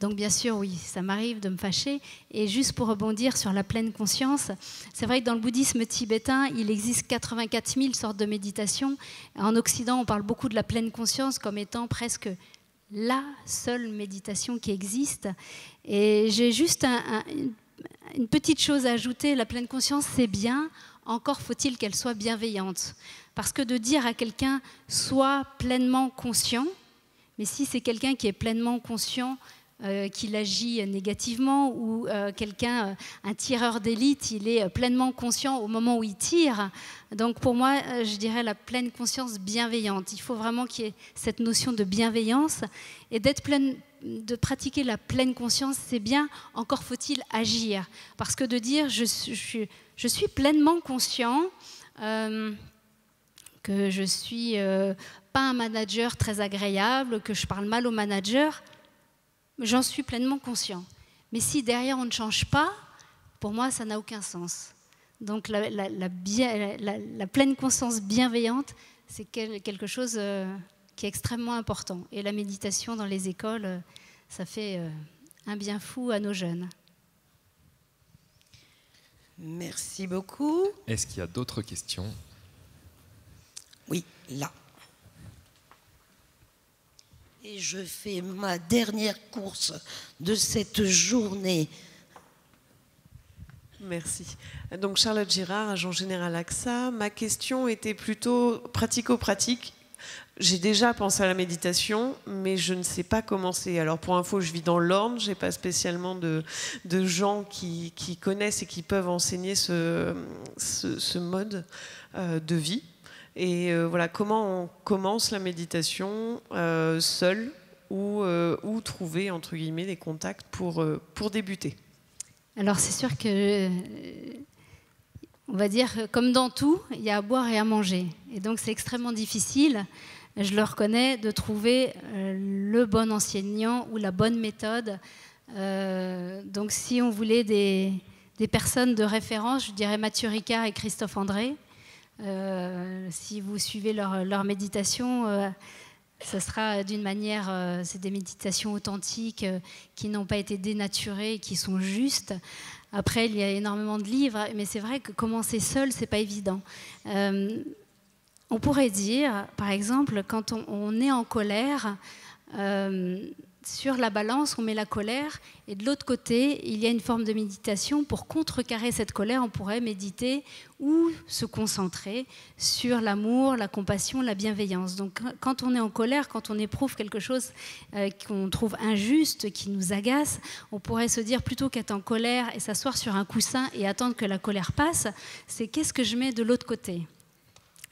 Donc bien sûr, oui, ça m'arrive de me fâcher. Et juste pour rebondir sur la pleine conscience, c'est vrai que dans le bouddhisme tibétain, il existe 84 000 sortes de méditation. En Occident, on parle beaucoup de la pleine conscience comme étant presque la seule méditation qui existe. Et j'ai juste une petite chose à ajouter. La pleine conscience, c'est bien, encore faut-il qu'elle soit bienveillante. Parce que de dire à quelqu'un « sois pleinement conscient », mais si c'est quelqu'un qui est pleinement conscient, qu'il agit négativement, ou quelqu'un, un tireur d'élite, il est pleinement conscient au moment où il tire. Donc pour moi, je dirais la pleine conscience bienveillante. Il faut vraiment qu'il y ait cette notion de bienveillance et de pratiquer la pleine conscience, c'est bien, encore faut-il agir. Parce que de dire je suis pleinement conscient que je suis pas un manager très agréable, que je parle mal au manager, j'en suis pleinement conscient. Mais si derrière on ne change pas, pour moi ça n'a aucun sens. Donc la pleine conscience bienveillante, c'est quelque chose qui est extrêmement important. Et la méditation dans les écoles, ça fait un bien fou à nos jeunes. Merci beaucoup. Est-ce qu'il y a d'autres questions? Oui, là. Et je fais ma dernière course de cette journée. Merci. Donc Charlotte Girard, agent général AXA. Ma question était plutôt pratico-pratique. J'ai déjà pensé à la méditation, mais je ne sais pas commencer. Alors pour info, je vis dans l'Orne, je n'ai pas spécialement de gens qui connaissent et qui peuvent enseigner ce mode de vie. Et voilà, comment on commence la méditation seul ou trouver, entre guillemets, des contacts pour débuter? Alors c'est sûr que, on va dire, comme dans tout, il y a à boire et à manger. Et donc c'est extrêmement difficile, je le reconnais, de trouver le bon enseignant ou la bonne méthode. Donc si on voulait des personnes de référence, je dirais Mathieu Ricard et Christophe André. Si vous suivez leur méditation, ça sera d'une manière, c'est des méditations authentiques qui n'ont pas été dénaturées, qui sont justes. Après, il y a énormément de livres, mais c'est vrai que commencer seul, c'est pas évident. On pourrait dire, par exemple, quand on est en colère, sur la balance, on met la colère, et de l'autre côté, il y a une forme de méditation. Pour contrecarrer cette colère, on pourrait méditer ou se concentrer sur l'amour, la compassion, la bienveillance. Donc quand on est en colère, quand on éprouve quelque chose qu'on trouve injuste, qui nous agace, on pourrait se dire, plutôt qu'être en colère et s'asseoir sur un coussin et attendre que la colère passe, c'est qu'est-ce que je mets de l'autre côté?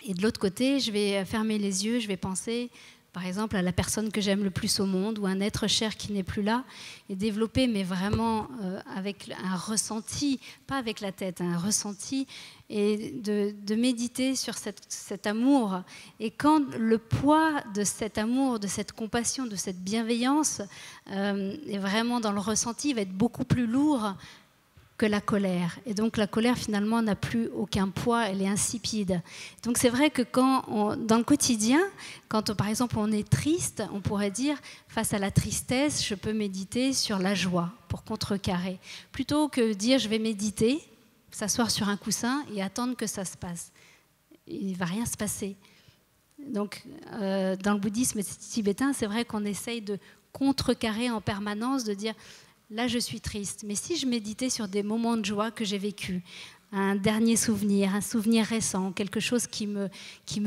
Et de l'autre côté, je vais fermer les yeux, je vais penser: par exemple, à la personne que j'aime le plus au monde ou un être cher qui n'est plus là, et développer, mais vraiment avec un ressenti, pas avec la tête, un ressenti, et de méditer sur cet amour. Et quand le poids de cet amour, de cette compassion, de cette bienveillance est vraiment dans le ressenti, il va être beaucoup plus lourd que la colère. Et donc la colère finalement n'a plus aucun poids, elle est insipide. Donc c'est vrai que dans le quotidien, quand par exemple on est triste, on pourrait dire face à la tristesse, je peux méditer sur la joie pour contrecarrer. Plutôt que dire je vais méditer, s'asseoir sur un coussin et attendre que ça se passe. Il ne va rien se passer. Donc dans le bouddhisme tibétain, c'est vrai qu'on essaye de contrecarrer en permanence, de dire là, je suis triste. Mais si je méditais sur des moments de joie que j'ai vécus, un dernier souvenir, un souvenir récent, quelque chose qui me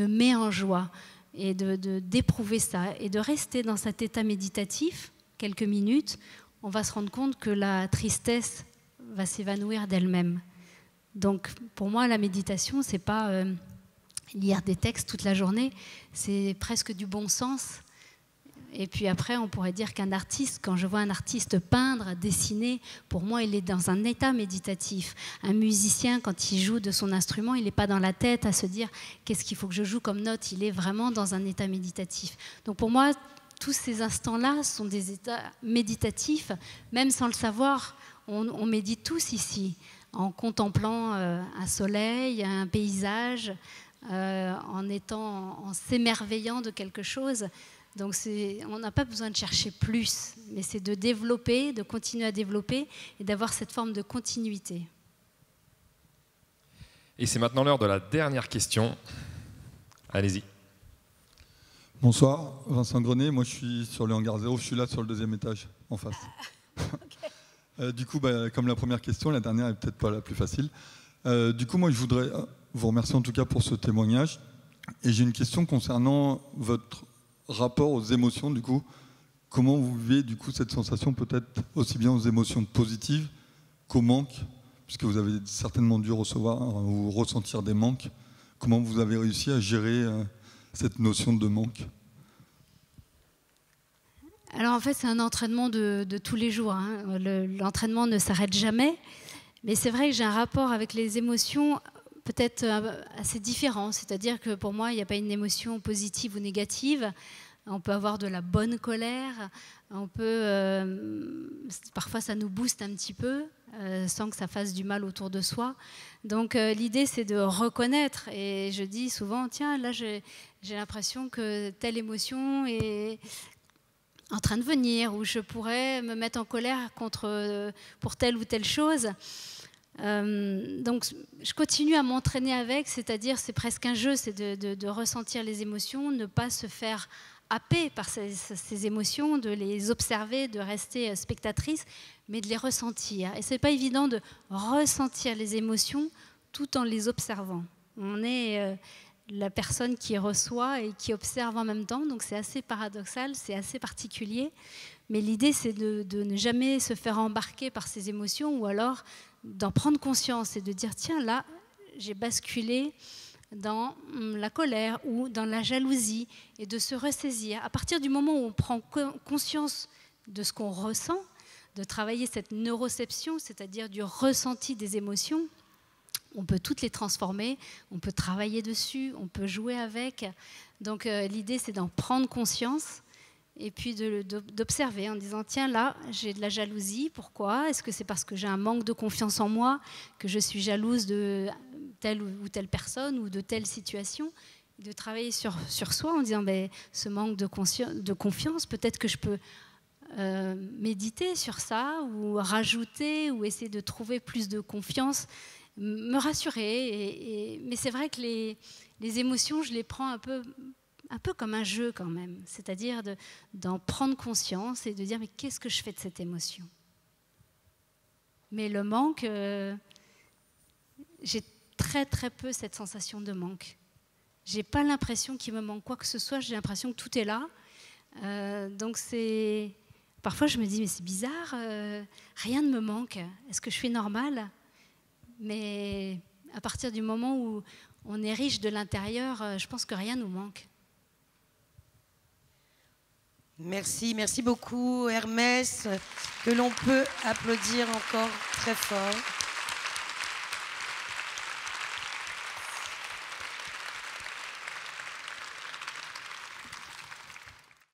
met en joie, et d'éprouver ça, et de rester dans cet état méditatif quelques minutes, on va se rendre compte que la tristesse va s'évanouir d'elle-même. Donc, pour moi, la méditation, c'est pas lire des textes toute la journée, c'est presque du bon sens. Et puis après, on pourrait dire qu'un artiste, quand je vois un artiste peindre, dessiner, pour moi, il est dans un état méditatif. Un musicien, quand il joue de son instrument, il n'est pas dans la tête à se dire qu'est-ce qu'il faut que je joue comme note. Il est vraiment dans un état méditatif. Donc pour moi, tous ces instants-là sont des états méditatifs, même sans le savoir. On médite tous ici, en contemplant un soleil, un paysage, en s'émerveillant de quelque chose. Donc on n'a pas besoin de chercher plus, mais c'est de développer, de continuer à développer et d'avoir cette forme de continuité. Et c'est maintenant l'heure de la dernière question. Allez-y. Bonsoir, Vincent Grenet. Moi, je suis sur le hangar 0. Je suis là sur le 2e étage, en face. Du coup, comme la première question, la dernière est peut-être pas la plus facile. Du coup, moi, je voudrais vous remercier en tout cas pour ce témoignage. Et j'ai une question concernant votre rapport aux émotions, du coup. Comment vous vivez, du coup, cette sensation, peut-être aussi bien aux émotions positives qu'au manque, puisque vous avez certainement dû recevoir ou ressentir des manques. Comment vous avez réussi à gérer cette notion de manque? Alors en fait, c'est un entraînement de tous les jours. Hein. L'entraînement ne s'arrête jamais. Mais c'est vrai que j'ai un rapport avec les émotions peut-être assez différent. C'est-à-dire que pour moi, il n'y a pas une émotion positive ou négative. On peut avoir de la bonne colère. Parfois, ça nous booste un petit peu, sans que ça fasse du mal autour de soi. Donc l'idée, c'est de reconnaître. Et je dis souvent, tiens, là, j'ai l'impression que telle émotion est en train de venir, ou je pourrais me mettre en colère pour telle ou telle chose. Donc je continue à m'entraîner avec, c'est-à-dire c'est presque un jeu, c'est de ressentir les émotions, ne pas se faire happer par ces émotions, de les observer, de rester spectatrice, mais de les ressentir. Et c'est pas évident de ressentir les émotions tout en les observant. On est la personne qui reçoit et qui observe en même temps, donc c'est assez paradoxal, c'est assez particulier. Mais l'idée, c'est de ne jamais se faire embarquer par ces émotions, ou alors d'en prendre conscience et de dire, tiens, là, j'ai basculé dans la colère ou dans la jalousie, et de se ressaisir. À partir du moment où on prend conscience de ce qu'on ressent, de travailler cette neuroception, c'est-à-dire du ressenti des émotions, on peut toutes les transformer, on peut travailler dessus, on peut jouer avec. Donc l'idée, c'est d'en prendre conscience et puis d'observer en disant, tiens, là, j'ai de la jalousie, pourquoi? Est-ce que c'est parce que j'ai un manque de confiance en moi, que je suis jalouse de telle ou telle personne ou de telle situation? De travailler sur soi en disant, ce manque de confiance, peut-être que je peux méditer sur ça, ou rajouter, ou essayer de trouver plus de confiance, me rassurer. Mais c'est vrai que les émotions, je les prends un peu comme un jeu quand même, c'est-à-dire d'en prendre conscience et de dire, mais qu'est-ce que je fais de cette émotion? Mais le manque, j'ai très très peu cette sensation de manque. J'ai pas l'impression qu'il me manque quoi que ce soit, j'ai l'impression que tout est là. Donc parfois je me dis, mais c'est bizarre, rien ne me manque, est-ce que je suis normale? Mais à partir du moment où on est riche de l'intérieur, je pense que rien nous manque. Merci, merci beaucoup Hermès, que l'on peut applaudir encore très fort.